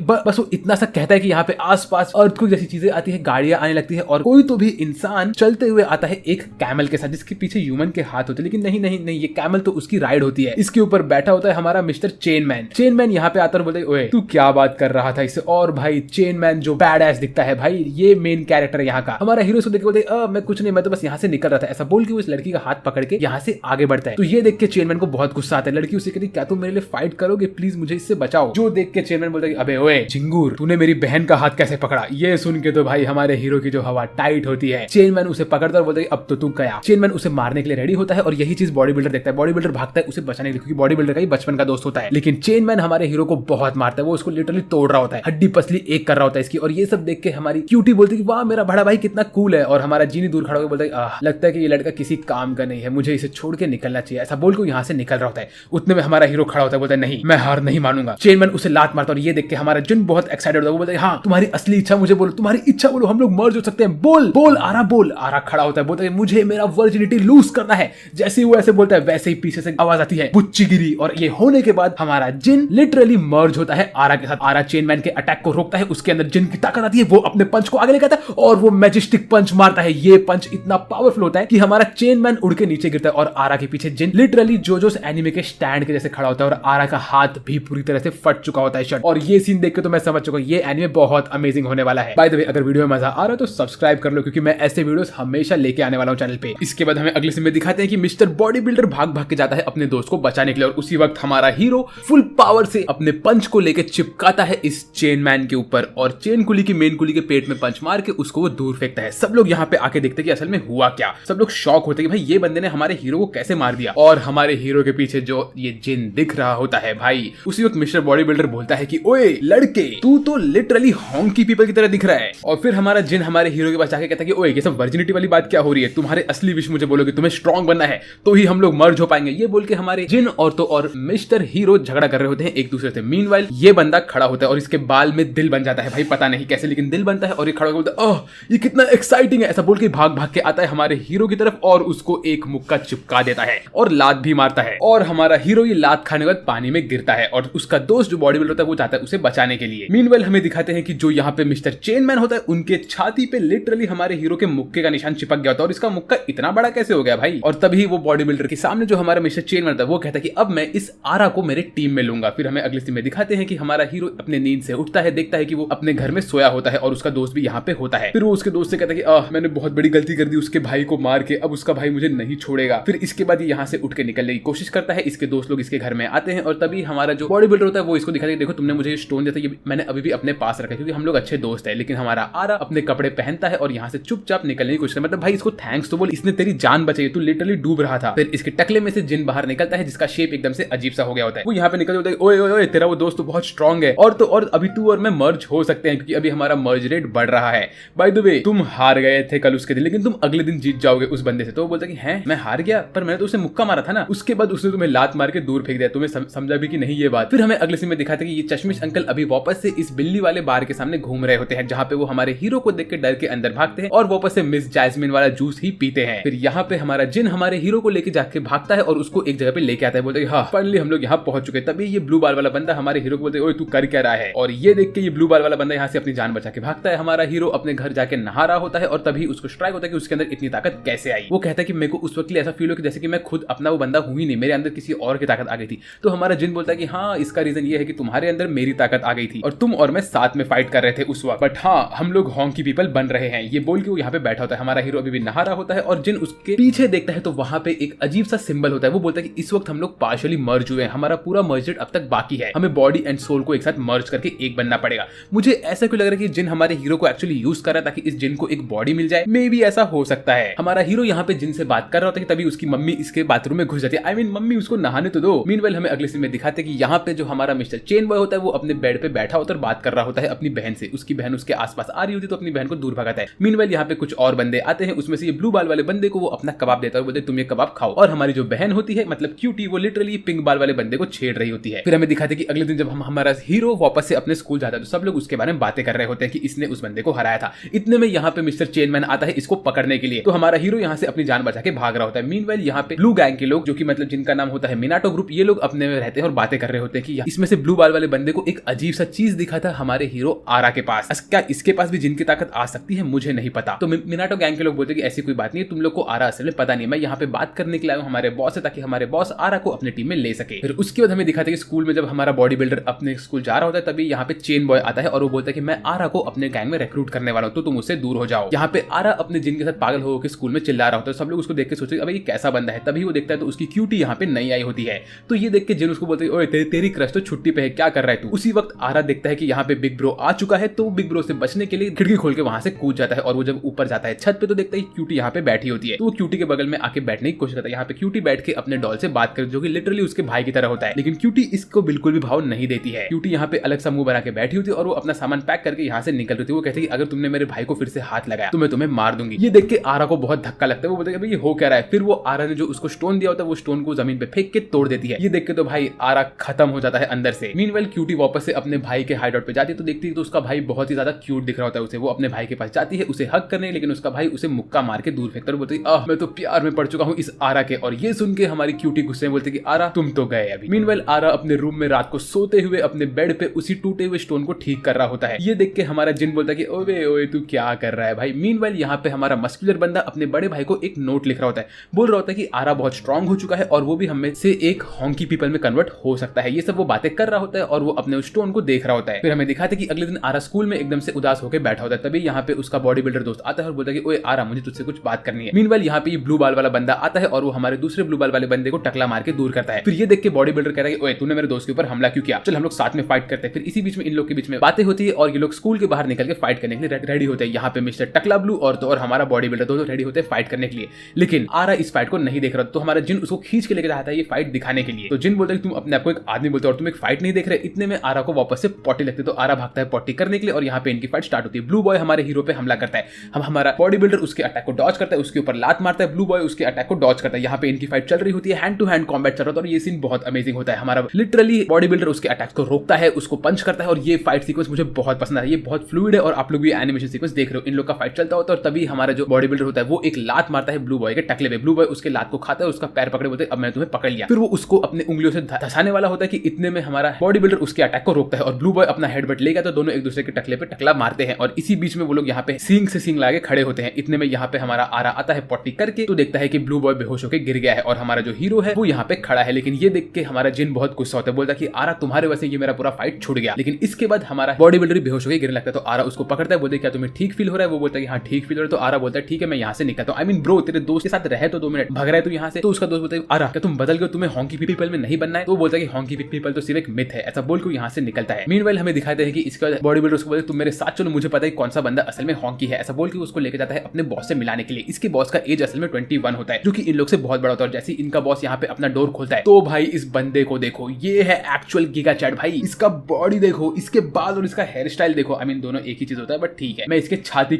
बस वो इतना सा कहता है कि यहाँ पे आसपास अर्थक्वेक जैसी चीजें आती है, गाड़ियां आने लगती है और कोई तो भी इंसान चलते हुए आता है एक कैमल के साथ जिसके पीछे ह्यूमन के हाथ होते हैं। लेकिन नहीं ये कैमल तो उसकी राइड होती है। इसके ऊपर बैठा होता है हमारा मिस्टर चेनमैन यहाँ पे आता है और बोलता है ओए तू क्या बात कर रहा था इससे? और भाई चेनमैन जो बैड एस दिखता है भाई, ये मेन कैरेक्टर है यहाँ का। हमारा हीरो को देख के बोलते मैं कुछ नहीं, मैं तो बस यहाँ से निकल रहा था। ऐसा बोल के उस लड़की का हाथ पकड़ के यहाँ से आगे बढ़ता है। तो ये देख के चेनमैन को बहुत गुस्सा आता है, लड़की उसे कहती क्या तुम मेरे लिए फाइट करोगे, प्लीज मुझे इससे बचाओ। जो देख के चेनमैन बोलता है अबे ओए झिंगूर, तूने मेरी बहन का हाथ कैसे पकड़ा। ये सुन के तो भाई हमारे हीरो की जो हवा टाइट होती है। चेनमैन उसे पकड़ता और बोलता है अब तो तू गया। चेनमैन उसे मारने के लिए रेडी होता है और यही चीज बॉडी बिल्डर देखता है। बॉडी बिल्डर भागता है उसे बचाने के लिए, क्योंकि बॉडी बिल्डर का ही बचपन का दोस्त होता है। लेकिन चेनमैन हमारे हीरो को बहुत मारता है, वो उसको लिटरली तोड़ रहा होता है, हड्डी पसली एक कर रहा होता है इसकी। और ये सब देख के हमारी क्यूटी बोलती है वाह मेरा बड़ा भाई कितना कूल है। और हमारा जीनी दूर खड़ा होकर बोलता है लगता है कि ये लड़का किसी काम का नहीं है, मुझे इसे छोड़ के निकलना चाहिए। ऐसा बोल के यहाँ से निकल रहा होता है। उतने में हमारा हीरो खड़ा होता है, बोलता है नहीं मैं हार नहीं मानूंगा। चेनमैन उसे लात मारता है और ये देख के हमारा जिन बहुत एक्साइटेड होता है। वो बोलता है हाँ तुम्हारी असली इच्छा मुझे बोलो, तुम्हारी इच्छा बोलो, हम लोग मर्ज हो सकते हैं। बोल बोल आरा बोल। आरा खड़ा होता है, बोलता है मुझे मेरा वर्जिनिटी लूज करना है। जैसे ही वो ऐसे बोलता है वैसे ही पीछे से आवाज आती है बुच्ची गिरी। और ये होने के बाद हमारा जिन लिटरली मर्ज होता है आरा के साथ। आरा चेनमैन के अटैक को रोकता है, उसके अंदर जिन की ताकत आती है, वो अपने पंच को आगे लेकर आता है और वो मैजिस्टिक पंच मारता है। ये पंच इतना पावरफुल होता है कि हमारा चेनमैन उड़ के नीचे गिरता है और आरा के पीछे जिन लिटरली जोजोस एनिमे के स्टैंड के जैसे खड़ा होता है और आरा का हाथ भी पूरी तरह से फट चुका होता है शर्ट। और ये सीन देख के तो मैं समझ चुका हूं ये एनिमे बहुत अमेजिंग होने वाला है। बाय द वे अगर वीडियो में मजा आ रहा है तो सब्सक्राइब कर लो, क्योंकि मैं ऐसे वीडियोस हमेशा लेके आने वाला हूं चैनल पे। इसके बाद हमें अगले सीन में दिखाते हैं कि मिस्टर बॉडी बिल्डर भाग भाग के जाता है अपने दोस्त को बचाने के लिए और उसी वक्त हमारा हीरो फुल पावर से अपने पंच को लेकर चिपकाता है इस चेनमैन के ऊपर और चेन कुली की मेन कुली के पेट में पंच मार के उसको वो दूर फेंकता है। सब लोग यहाँ पे आके देखते हैं कि असल में हुआ क्या। सब लोग शॉक होते हैं कि भाई ये बंदे ने हमारे हीरो को कैसे मार दिया। और हमारे हीरो के पीछे जो ये जिन दिख रहा होता है भाई, उसी वक्त मिस्टर बॉडी बिल्डर बोलता है कि ओए लड़के तू तो लिटरली हॉन्की पीपल की तरह दिख रहा है। और फिर हमारा जिन हमारे हीरो के पास आके कहता है कि ओए ये सब वर्जिनिटी वाली बात क्या हो रही है, तुम्हारे असली विश मुझे बोलोगे, तुम्हें स्ट्रॉन्ग बनना है तो ही हम लोग मर्ज हो पाएंगे। ये बोल के हमारे जिन और मिस्टर हीरो झगड़ा कर रहे होते हैं एक दूसरे से। मीनवाइल ये बंदा खड़ा होता है और इसके बाल में दिल बन जाता है, भाई पता नहीं कैसे लेकिन दिल बनता है और ये खड़ा होकर बोलता है ओह ये कितना एक्साइटिंग है। ऐसा बोल के भाग भाग के आता है हमारे हीरो की तरफ और उसको एक मुक्का चिपका देता है और लात भी मारता है। और हमारा हीरो ये लात खाने के बाद पानी में गिरता है और उसका दोस्त जो बॉडी बिल्डर होता है वो जाता है उसे बचाने के लिए। मीनवाइल हमें दिखाते हैं कि जो यहाँ पे मिस्टर चेनमैन होता है उनके छाती पे लिटरली हमारे हीरो के मुक्के का निशान चिपक गया होता है और इसका मुक्का इतना बड़ा कैसे हो गया भाई। और तभी वो बॉडी बिल्डर के सामने जो हमारा मिस्टर चेनमैन होता है वो कहता है कि अब मैं इस आरा को मेरे टीम में लूंगा। फिर हमें अगले सीन में दिखाते हैं कि हमारा हीरो अपने नींद से उठता है, देखता है कि वो अपने घर में सोया होता है और उसका दोस्त भी यहाँ पे होता है। फिर वो उसके दोस्त से कहता है कि मैंने बहुत बड़ी गलती कर दी उसके भाई को मार के, अब उसका भाई मुझे नहीं छोड़ेगा। फिर इसके बाद ये यहाँ से उठ के निकलने की कोशिश करता है। इसके दोस्त लोग इसके घर में आते हैं और तभी हमारा जो बॉडी बिल्डर होता है वो इसको दिखाता है देखो तुमने मुझे स्टोन दिया था, ये मैंने अभी भी अपने पास रखा है क्योंकि हम लोग अच्छे दोस्त हैं। लेकिन हमारा आरा अपने कपड़े पहनता है और यहाँ से चुपचाप निकलने की कोशिश करता है। मतलब भाई इसको थैंक्स तो बोल, इसने तेरी जान बचाई, तू लिटरली डूब रहा था। फिर इसके टकले में से जिन बाहर निकलता है जिसका शेप एकदम से अजीब सा हो गया होता है। वो यहाँ पे निकल होता है ओए ओए ओए तेरा वो दोस्त तो बहुत स्ट्रांग है और तो और अभी तू और मैं मर्ज हो सकते हैं क्योंकि अभी हमारा मर्ज रेट बढ़ रहा है। बाय द वे तुम हार गए थे कल उसके दिन, लेकिन तुम अगले दिन जीत जाओगे उस बंदे से। तो वो बोलता है कि हैं मैं हार गया पर मैंने तो उसे मुक्का मारा था ना। उसके बाद उसने तुम्हें लात मार के दूर फेंक दिया, तुम्हें समझा भी कि नहीं ये बात। फिर हमें अगले सीन में दिखाते हैं कि ये चश्मिश अंकल अभी वापस से इस बिल्ली वाले बार के सामने घूम रहे होते हैं जहाँ पे वो हमारे हीरो को देख के डर के अंदर भागते हैं और वापस से मिस जैस्मिन वाला जूस ही पीते हैं। फिर यहाँ पे हमारा जिन हमारे हीरो को लेके जाके भागता है और उसको एक जगह पे लेके आता है, बोलते हैं हाँ फाइनली हम लोग यहाँ पहुंच चुके। तभी ये ब्लू बाल वाला बंदा हमारे हीरो को बोलते हैं ओए तू कर क्या रहा है। और ये देख के ये ब्लू बाल वाला बंदा यहाँ से अपनी जान बचा के भागता है। हमारा हीरो अपने घर जाके नहा रहा होता है और तभी उसको स्ट्राइक होता है कि उसके अंदर इतनी ताकत कैसे आई। वो कहता है कि मेरे को उस वक्त ऐसा फील हो कि जैसे कि मैं खुद अपना वो बंदा हुई नहीं, मेरे अंदर किसी और की ताकत आ गई थी। तो हमारा जिन बोलता है कि हाँ इसका रीजन ये है कि तुम्हारे अंदर मेरी ताकत आ गई थी और तुम और मैं साथ में फाइट कर रहे थे उस वक्त, बट हाँ हम लोग हॉन्की पीपल बन रहे हैं। ये बोल के वो यहाँ पे बैठा होता है। हमारा हीरो अभी भी नहा रहा होता है और जिन उसके पीछे देखता है तो वहां पे एक अजीब सा सिंबल होता है। वो बोलता है कि इस वक्त हम लोग पार्शियली मर्ज हुए हैं, हमारा पूरा मर्ज अब तक बाकी है, हमें बॉडी एंड सोल को एक साथ मर्ज करके एक बनना पड़ेगा। मुझे ऐसा क्यों लग रहा है कि जिन हमारे हीरो को एक्चुअली यूज कर रहा है ताकि इस जिन को एक बॉडी मिल जाए। मे बी ऐसा हो सकता है। हमारा हीरो यहाँ पे जिन से बात कर रहा होता है तभी उसकी मम्मी इसके बाथरूम में घुस जाती है। आई मीन मम्मी उसको नहाने तो दो। मीनवाइल हमें अगले सीन में दिखाते हैं कि यहाँ पे जो हमारा मिस्टर चेन बॉय होता है वो अपने बेड पे बैठा होता है और बात कर रहा होता है अपनी बहन से। उसकी बहन उसके आसपास आ रही होती है तो अपनी बहन को दूर भगाता है। मीनवाइल यहाँ पे कुछ और बंदे आते हैं, उसमें से ये ब्लू बाल वाले बंदे को वो अपना कबाब देता है, बोलते तुम ये कबाब खाओ। और हमारी जो बहन होती है मतलब क्यूटी वो लिटरली पिंक बाल वाले बंदे को छेड़ रही होती है। फिर हमें दिखाते हैं कि अगले दिन जब हमारा हीरो वापस से अपने स्कूल जाता है तो सब लोग उसके बारे में बातें कर रहे होते हैं कि इसने उस बंदे को हराया था। इतने में यहाँ पे मिस्टर चेनमैन आता है इसको पकड़ने के लिए। तो हमारा हीरो यहाँ से अपनी जान बचा के भाग रहा होता है। मीनवाइल यहाँ पे ब्लू गैंग के लोग जो कि मतलब जिनका नाम होता है मिनाटो ग्रुप, ये लोग अपने में रहते हैं और बातें कर रहे होते हैं कि इसमें से ब्लू बाल वाले बंदे को एक अजीब सा चीज दिखा था हमारे हीरो आरा के पास। क्या इसके पास भी जिनकी ताकत आ सकती है, मुझे नहीं पता। तो मिनाटो गैंग के लोग बोलते हैं कि ऐसी कोई बात नहीं है, तुम लोग को आरा असल में पता नहीं, मैं यहाँ पे बात करने के लिए आया हूँ हमारे बॉस से ताकि हमारे बॉस आरा को अपने टीम में ले सके। फिर उसके बाद हमें दिखाते हैं कि स्कूल में जब हमारा बॉडी बिल्डर अपने स्कूल जा रहा होता है तभी यहाँ पे चेन बॉय आता है और वो बोलता है कि मैं आरा को अपने गैंग में रिक्रूट करने वाला हूँ तो तुम उससे दूर हो जाओ। यहाँ पे आरा अपने जिन के साथ पागल होकर स्कूल में चिल्ला रहा होता है। सब लोग उसको देख के सोचते हैं अबे ये कैसा बंदा है। तभी वो देखता है तो उसकी क्यूटी यहाँ पे नहीं आई होती है। तो ये देख के जिन उसको बोलते हैं ओए तेरी क्रश तो छुट्टी पे है, क्या कर रहा है तू। उसी वक्त आरा देखता है कि यहाँ पे बिग ब्रो आ चुका है, तो बिग ब्रो से बचने के लिए खिड़की खोल के वहां से कूद जाता है और वो जब ऊपर जाता है छत पे तो देखता है क्यूटी यहाँ पे बैठी होती है। तो वो क्यूटी के बगल में आके बैठने की कोशिश करता है। यहाँ पे क्यूटी बैठ के अपने डॉल से बात कर जो कि लिटरली उसके भाई की तरह होता है, लेकिन क्यूटी इसको बिल्कुल भी भाव नहीं देती है। क्यूटी यहाँ पे अलग सा मुंह बना के बैठी होती है और वो अपना सामान पैक करके यहाँ से निकल रही थी। वो कहती है कि अगर तुमने मेरे भाई को फिर से हाथ लगाया तो मैं तुम्हें मार दूंगी। ये देख के आरा को बहुत धक्का लगता है। वो बोलता है ये हो क्या रहा है। फिर वो आरा ने जो उसको स्टोन दिया होता है वो स्टोन को जमीन पे फेंक के तोड़ देती है। ये देख के तो भाई आरा खत्म हो जाता है अंदर से। मीनवाइल क्यूटी वापस से अपने भाई के हाइड आउट पे जाती है तो देखती है तो उसका भाई बहुत ही ज्यादा क्यूट दिख रहा होता है उसे। वो अपने भाई के पास जाती है उसे हक करने, लेकिन उसका भाई उसे मुक्का मार के दूर फेंकता है। बोलती है मैं तो प्यार में पड़ चुका हूँ इस आरा के। और ये सुन के हमारी क्यूटी गुस्से में बोलती है कि आरा तुम तो गए अभी। मीनवाइल आरा अपने रूम में रात को सोते हुए अपने बेड पे उसी टूटे हुए स्टोन को ठीक कर रहा होता है। ये देख के हमारा जिन बोलता है कि ओए ओए तू क्या कर रहा है भाई। मीनवाइल यहाँ पे हमारा मस्कुलर बंदा अपने बड़े भाई को एक नोट लिख रहा होता है। बोल रहा होता है कि आरा बहुत स्ट्रांग हो चुका है और वो भी हमें से एक हॉन्की पीपल में कन्वर्ट हो सकता है। ये सब वो बातें कर रहा होता है और वो अपने उस स्टोन को देख रहा होता है। फिर हमें दिखाते कि अगले दिन आरा स्कूल में एकदम से उदास होकर बैठा होता है। तभी यहाँ पे उसका बॉडी बिल्डर दोस्त आता है और बोलता है कि ओए आरा मुझे तुझसे कुछ बात करनी है। मीनवाइल यहाँ पे ब्लू बाल वाला बंदा आता है और वो हमारे दूसरे ब्लू बाल वाले बंदे को टकला मार के दूर करता है। फिर ये देख के बॉडी बिल्डर कहता है कि ओए तूने मेरे दोस्त के ऊपर हमला क्यों किया, चल हम लोग साथ में फाइट करते हैं। फिर इसी बीच में इन लोग के बीच में बातें होती है और ये लोग स्कूल के बाहर निकल के फाइट करने के लिए रेडी होते हैं। यहाँ पे मिस्टर टकला ब्लू और हमारा बॉडी बिल्डर दोनों रेडी होते हैं फाइट करने के लिए, लेकिन आरा इस फाइट को नहीं देख रहा। तो हमारा जिन उसको खींच के लेकर जाता है ये फाइट दिखाने के लिए। तो जिन बोलता है तुम अपने आप को एक आदमी बोलते हो और तुम एक फाइट नहीं देख रहे। इतने में आरा को वापस से पॉटी लगती है। तो आरा भागता है पॉटी करने के लिए और यहाँ पे इनकी फाइट स्टार्ट होती है। ब्लू बॉय हमारे हीरो पे हमला करता है। हमारा बॉडी बिल्डर उसके अटैक को डॉज करता है, उसके ऊपर लात मारता है। ब्लू बॉय उसके अटैक को डॉज करता है। यहाँ पे इनकी फाइट चल रही होती है, हैंड टू हैंड कॉम्बैट चल रहा है और ये सीन बहुत अमेजिंग होता है। हमारा लिटरली बॉडी बिल्डर उसके अटैक को रोकता है, उसको पंच करता है और ये फाइट सीक्वेंस मुझे बहुत पसंद है। ये बहुत फ्लूइड है और आप लोग भी एनिमेशन सीक्वेंस देख रहे हो। इन लोग का फाइट चलता होता है और तभी हमारा जो बॉडी बिल्डर होता है वो एक लात मारता है ब्लू बॉय के टकले पे। ब्लू बॉय उसके लात को खाता है, उसका पैर पकड़े बोलते अब मैंने तुम्हें पकड़ लिया। फिर वो उसको अपने उंगलियों से धसाने वाला होता है कि इतने में हमारा बॉडी बिल्डर उसके अटैक को रोकता है और ब्लू बॉय अपना हेडबट लेगा तो दोनों एक दूसरे के टकले पे टकला मारते हैं और इसी बीच में वो लोग यहाँ पे सींग से सींग लाके खड़े होते हैं। इतने में यहाँ पे हमारा आरा आता है पॉटी करके तो देखता है कि ब्लू बॉय बेहोश होकर गिर गया है और हमारा जो हीरो है वो यहाँ पे खड़ा है। लेकिन ये देख के हमारा जिन बहुत गुस्सा होता है, बोलता है कि आरा तुम्हारे वजह से ये मेरा पूरा फाइट छूट गया। लेकिन इसके बाद हमारा बॉडी बिल्डर बेहोश होकर गिरने लगता है। तो आरा उसको पकड़ता है, बोलता है क्या तुम्हें ठीक फील हो रहा है। वो बोलता है कि हाँ ठीक फील हो रहा है। तो आरा बोलता है ठीक है मैं यहाँ से निकलता हूँ। आई मीन ब्रो तेरे दोस्त के साथ रहे तो 2 मिनट, भग रहा है तू यहाँ से। तो उसका दोस्त बोलता है आरा क्या तुम बदल गए, तुम्हें हॉन्की पीपल में नहीं बनना है। तो बोलता है कि हॉन्की पीपल तो सिर्फ एक मिथ है। ऐसा बोल के यहाँ से निकलता है। मीनवाइल हमें दिखाते हैं कि इसका बॉडी बिल्डर उसको बोलता है तुम मेरे साथ चलो, मुझे पता है कौन सा बंदा असल में हॉन्की है। ऐसा बोल के उसको लेकर जाता है अपने बॉस से मिलाने के लिए। इसके बॉस का एज असल में 21 होता है जो कि इन लोग से बहुत बड़ा होता है। और जैसे इनका बॉस यहाँ पे अपना डोर खोलता है तो भाई इस बंदे को देखो, ये है एक्चुअल गीगा चैट भाई। इसका बॉडी देखो, इसके बाल और इसका हेयर स्टाइल देखो। आई मीन दोनों एक ही चीज होता है बट ठीक है। मैं इसके छाती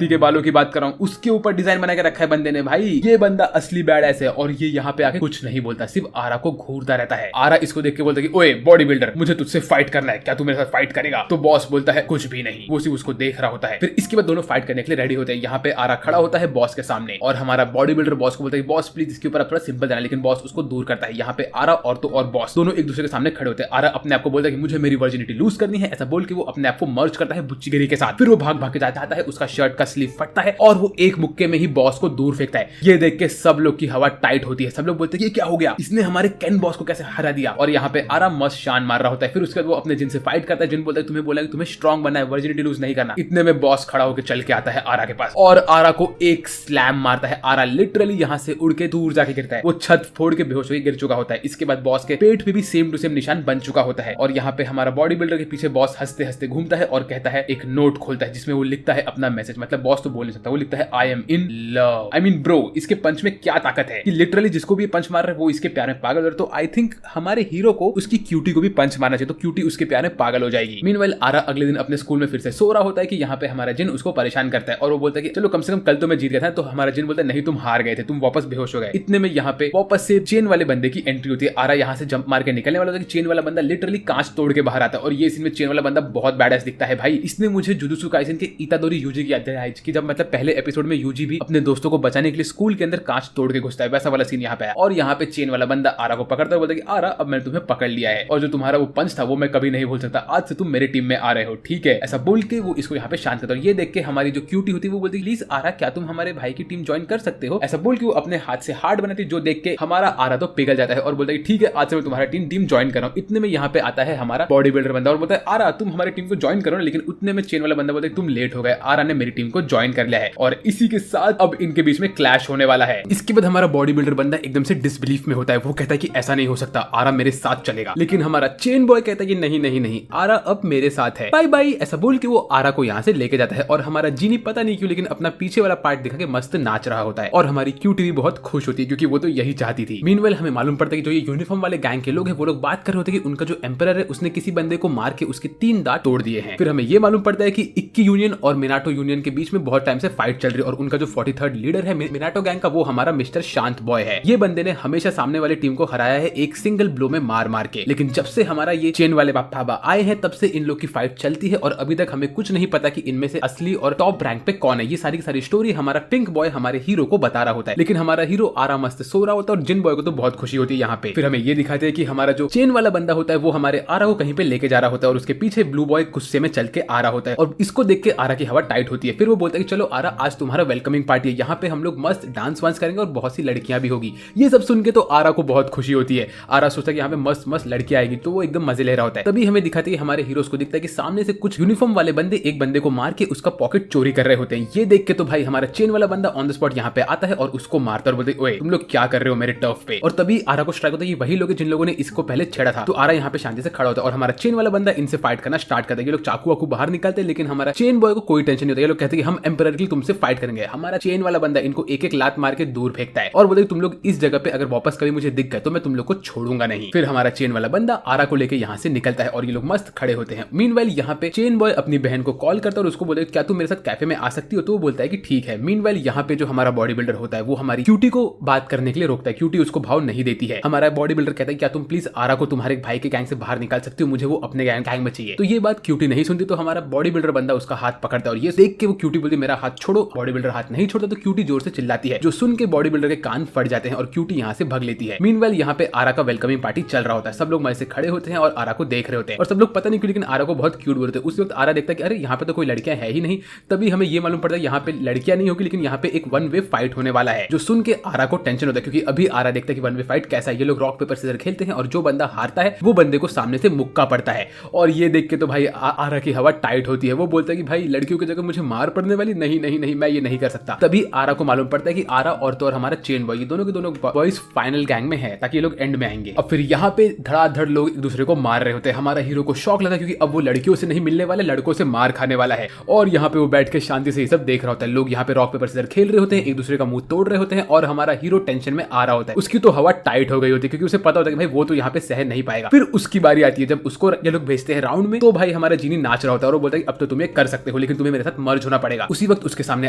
के बालों की बात कर रहा हूँ, उसके ऊपर डिजाइन बना के रखा है बंदे ने भाई। ये बंदा असली बैड ऐसे है और ये यहाँ पे आके कुछ नहीं बोलता, सिर्फ आरा को घूरता रहता है। आरा इसको देख के बोलता है कि ओए बॉडी बिल्डर मुझे तुझसे फाइट करना है, क्या तू मेरे साथ फाइट करेगा। तो बॉस बोलता है कुछ भी नहीं। वो सिर्फ उसको देख रहा होता है। फिर इसके बाद दोनों फाइट करने के लिए रेडी होते हैं। यहाँ पे आरा खड़ा होता है बॉस के सामने और हमारा बॉडी बिल्डर बॉस को बोलता है बॉस प्लीज इसके ऊपर थोड़ा सिंपल जाना, लेकिन बॉस उसको दूर करता है। यहाँ पे आरा और बॉस दोनों एक दूसरे के सामने खड़े होते हैं। आरा अपने आप को बोलता है कि मुझे मेरी वर्जिनिटी लूज करनी है। ऐसा बोल के वो अपने आप को मर्ज करता है बुच्चीगिरी के साथ। फिर वो भाग के जाता है, उसका शर्ट का स्लीव फटता है और वो एक मुक्के में ही बॉस को दूर फेंकता है। ये देख के सब लोग की हवा टाइट होती है। सब लोग बोलते हैं कि क्या हो गया, इसने हमारे कैन बॉस को कैसे हरा दिया। और यहाँ पे आरा मस्त शान मार रहा होता है। फिर उसके बाद वो अपने जिन से फाइट करता है। जिन बोलता है तुम्हें बोला कि तुम्हें स्ट्रांग बनना है, वर्जिनिटी लूज नहीं करना। इतने में बॉस खड़ा होकर चल के आता है आरा के पास और आरा को एक स्लैम मारता है। आरा लिटरली यहाँ से उड़ के दूर जाके गिरता है। वो छत फोड़ के बेहोश होकर गिर चुका होता है। इसके बाद बॉस के पेट पे भी सेम टू सेम निशान बन चुका होता है। और यहाँ पे हमारा बॉडी बिल्डर के पीछे बॉस हंसते हंसते घूमता है और कहता है, एक नोट खोलता है जिसमें वो लिखता है अपना मैसेज। मतलब बॉस तो बोल नहीं सकता, वो लिखता है I am in love. I mean bro इसके पंच में क्या ताकत है कि लिटरली जिसको भी पंच मार रहा है वो इसके प्यार में पागल हो रहा है। तो आई थिंक हमारे हीरो को उसकी क्यूटी को भी पंच मारना चाहिए, तो क्यूटी उसके प्यार में पागल हो जाएगी। मीनवाइल आरा अगले दिन अपने स्कूल में फिर से सो रहा होता है कि यहाँ पे हमारा जिन उसको परेशान करता है और वो बोलता है कि चलो कम से कम कल तो मैं जीत गया था। तो हमारा जिन बोलता है नहीं तुम हार गए थे, तुम वापस बेहोश हो गए। इतने में यहाँ पे वापस से चेन वाले बंदे की एंट्री होती है। आरा यहाँ से जंप मार के निकलने वाला होता है कि चेन वाला बंदा लिटरली कांच तोड़ के बाहर आता है। और ये सीन में चेन वाला बंदा बहुत बैडएस दिखता है भाई। इसने मुझे जुजुत्सु काइसेन के इतादोरी यूजी की याद दिलाई कि जब मतलब पहले एपिसोड में यूजी भी अपने दोस्तों को बचाने के लिए स्कूल के अंदर कांच तोड़ के घुसता है, वैसा वाला सीन यहाँ पे है। और यहाँ पे चेन वाला बंदा आरा को पकड़ता है, बोलता है कि आरा अब मैंने तुम्हें पकड़ लिया है और जो तुम्हारा वो पंच था वो मैं कभी नहीं भूल सकता, आज से तुम मेरे टीम में आ रहे हो, ठीक है। ऐसा बोल के वो इसको यहाँ पे शांत करता है। ये देख के हमारी जो क्यूटी होती है वो बोलती है प्लीज आरा क्या तुम हमारे भाई की टीम ज्वाइन कर सकते हो। ऐसा बोल के वो अपने हाथ से हार्ट बनाती है, जो देख के हमारा आरा तो पिघल जाता है और बोलता है ठीक है आज से मैं तुम्हारा टीम ज्वाइन कर रहा हूँ। इतने में यहाँ पे आता है हमारा बॉडी बिल्डर बंदा और बोलता है आरा तुम हमारी टीम को ज्वाइन करो। लेकिन उतने में चेन वाला बंदा बोलता है तुम लेट हो गए, आरा ने मेरी टीम को ज्वाइन कर लिया है। और इसी के साथ अब इनके बीच में क्लैश होने वाला है। इसके बाद हमारा बॉडी बिल्डर बंदा एकदम से डिसबिलीफ में होता है। वो कहता है कि ऐसा नहीं हो सकता, आरा मेरे साथ चलेगा। लेकिन हमारा चेन बॉय कहता है कि नहीं नहीं नहीं, आरा अब मेरे साथ है, बाय बाय। ऐसा बोल के वो आरा को यहाँ से लेके जाता है और हमारा जीनी पता नहीं क्यों लेकिन अपना पीछे वाला पार्ट दिखा के मस्त नाच रहा होता है और हमारी क्यूटी भी बहुत खुश होती है क्योंकि वो तो यही चाहती थी। मीनवेल हमें मालूम पड़ता है कि जो ये यूनिफॉर्म वाले गैंग के लोग हैं वो लोग बात कर रहे होते हैं कि उनका जो एम्परर है उसने किसी बंदे को मार के उसके 3 दांत तोड़ दिए हैं। फिर हमें ये मालूम पड़ता है कि इक्की यूनियन और मिनाटो यूनियन के बीच में बहुत टाइम से फाइट चल रही है और उनका जो 43rd लीडर है मिनाटो गैंग का वो हमारा मिस्टर शांत बॉय है। ये बंदे ने हमेशा सामने वाली टीम को हराया है एक सिंगल ब्लो में मार मार के। लेकिन जब से हमारा ये चेन वाले बाबा आए हैं तब से इन लोग की फाइट चलती है और अभी तक हमें कुछ नहीं पता कि इनमें से असली और टॉप रैंक पे कौन है। ये सारी की सारी स्टोरी हमारा पिंक बॉय हमारे हीरो को बता रहा होता है। लेकिन हमारा हीरो आरा मस्त सो रहा होता है और जिन बॉय को तो बहुत खुशी होती है यहाँ पे। फिर हमें ये दिखाते हैं कि हमारा जो चेन वाला बंदा होता है वो हमारे आरा को कहीं पे लेके जा रहा होता है और उसके पीछे ब्लू बॉय गुस्से में चल के आ रहा होता है और इसको देख के आरा की हवा टाइट होती है। फिर वो बोलता है कि चलो आरा आज तुम्हारा वेलकमिंग पार्टी है, यहाँ पे हम लोग मस्त डांस वांस करेंगे और बहुत सी लड़कियां भी होगी। ये सब सुन के तो आरा को बहुत खुशी होती है। आरा सोचता है कि यहाँ पे मस्त मस्त लड़की आएगी तो वो एकदम मजे ले रहा होता है। तभी हमें दिखाते हैं कि हमारे हीरोज को दिखता है कि सामने से कुछ यूनिफॉर्म वाले बंदे एक बंदे को मार के उसका पॉकेट चोरी कर रहे होते हैं। ये देख के तो भाई हमारा चेन वाला बंदा ऑन द स्पॉट यहाँ पे आता है और उसको मारता है और बोलते ओए तुम लोग क्या कर रहे हो मेरे टर्फ पे। और तभी आरा को स्ट्राइक होता है कि वही लोग हैं जिन लोगों ने इसको पहले छेड़ा था। तो आरा यहाँ पे शांति से खड़ा होता है और हमारा चेन वाला बंदा इनसे फाइट करना स्टार्ट करता है। ये लोग चाकू वाकू बाहर निकालते हैं लेकिन हमारा चेन बॉय को कोई टेंशन नहीं होता। ये लोग कहते हैं कि हम एम्परर के लिए तुमसे फाइट करेंगे। हमारा चेन वाला बंदा इनको एक एक लात मार के दूर फेंकता है और बोलते तुम लोग इस जगह पे अगर वापस कभी मुझे दिख गए तो मैं तुम लोग को छोड़ूंगा नहीं। फिर हमारा चेन वाला बंदा आरा को लेके यहाँ से निकलता है और ये लोग मस्त खड़े होते हैं। मीनवाइल यहाँ पे चेन बॉय अपनी बहन को कॉल करता है और उसको बोलता है क्या तुम मेरे साथ कैफे में आ सकती हो। तो वो बोलता है कि ठीक है। मीनवाइल यहाँ पे जो हमारा बॉडी बिल्डर होता है वो हमारी क्यूटी को बात करने के लिए रोकता है। क्यूटी उसको भाव नहीं देती है। हमारा बॉडी बिल्डर कहता है क्या तुम प्लीज आरा को तुम्हारे भाई के गैंग से बाहर निकाल सकती हो, मुझे वो अपने गैंग में चाहिए। तो ये बात क्यूटी नहीं सुनती तो हमारा बॉडी बिल्डर बंदा उसका हाथ पकड़ता है और ये देख के वो क्यूटी बोलती मेरा हाथ छोड़ो। बॉडी बिल्डर हाथ नहीं छोड़ता तो क्यूटी जोर से चिल्लाती है जो सुन के बॉडी बिल्डर के कान फट जाते हैं और क्यूटी यहाँ से भाग लेती है। मीनवाइल यहाँ पे आरा का वेलकमिंग पार्टी चल रहा होता है। सब लोग मजे से खड़े होते हैं और आरा को देख रहे होते हैं और सब लोग पता नहीं क्यों लेकिन आरा को बहुत क्यूट बोलते हैं। उस वक्त आरा देखता है कि अरे यहाँ पे तो कोई लड़कियां है ही नहीं। तभी हमें ये मालूम पड़ता है यहाँ पे लड़कियां नहीं होगी लेकिन यहाँ पे एक वन वे फाइट होने वाला है जो सुन के आरा को टेंशन होता है क्योंकि अभी आरा देखता है कि वन वे फाइट कैसा है। ये लोग रॉक पेपर सीजर खेलते हैं और जो बंदा हारता है वो बंदे को सामने से मुक्का पड़ता है और ये देख के तो भाई आरा की हवा टाइट होती है। वो बोलता है कि भाई लड़कियों की जगह मुझे मार पड़ने वाली, नहीं नहीं नहीं मैं ये नहीं कर सकता। तभी आरा को मालूम पड़ता है कि आरा और तो और हमारा चेन बॉय ये दोनों के दोनों बॉयज फाइनल गैंग में है ताकि ये लोग एंड में आएंगे। अब फिर यहाँ पे धड़ाधड़ लोग एक दूसरे को मार रहे होते हैं। हमारा हीरो को शौक लगा क्योंकि अब वो लड़कियों से नहीं मिलने वाला, लड़कों से मार खाने वाला है और यहाँ पे वो बैठ के शांति से ये सब देख रहा होता है। लोग यहाँ पे रॉक पेपर सीजर खेल रहे होते हैं, एक दूसरे का मुंह तोड़ रहे होते हैं और हमारा हीरो टेंशन में आ रहा होता है। उसकी तो हवा टाइट हो गई होती है क्योंकि उसे पता होता है कि भाई वो तो यहाँ पे सह नहीं पाएगा। फिर उसकी बारी आती है जब उसको ये लोग भेजते हैं राउंड में तो भाई हमारा जीनी नाच रहा होता है और वो बोलता है अब तो तुम ये कर सकते हो लेकिन तुम्हें मेरे साथ मर्ज होना पड़ेगा। उसी वक्त उसके सामने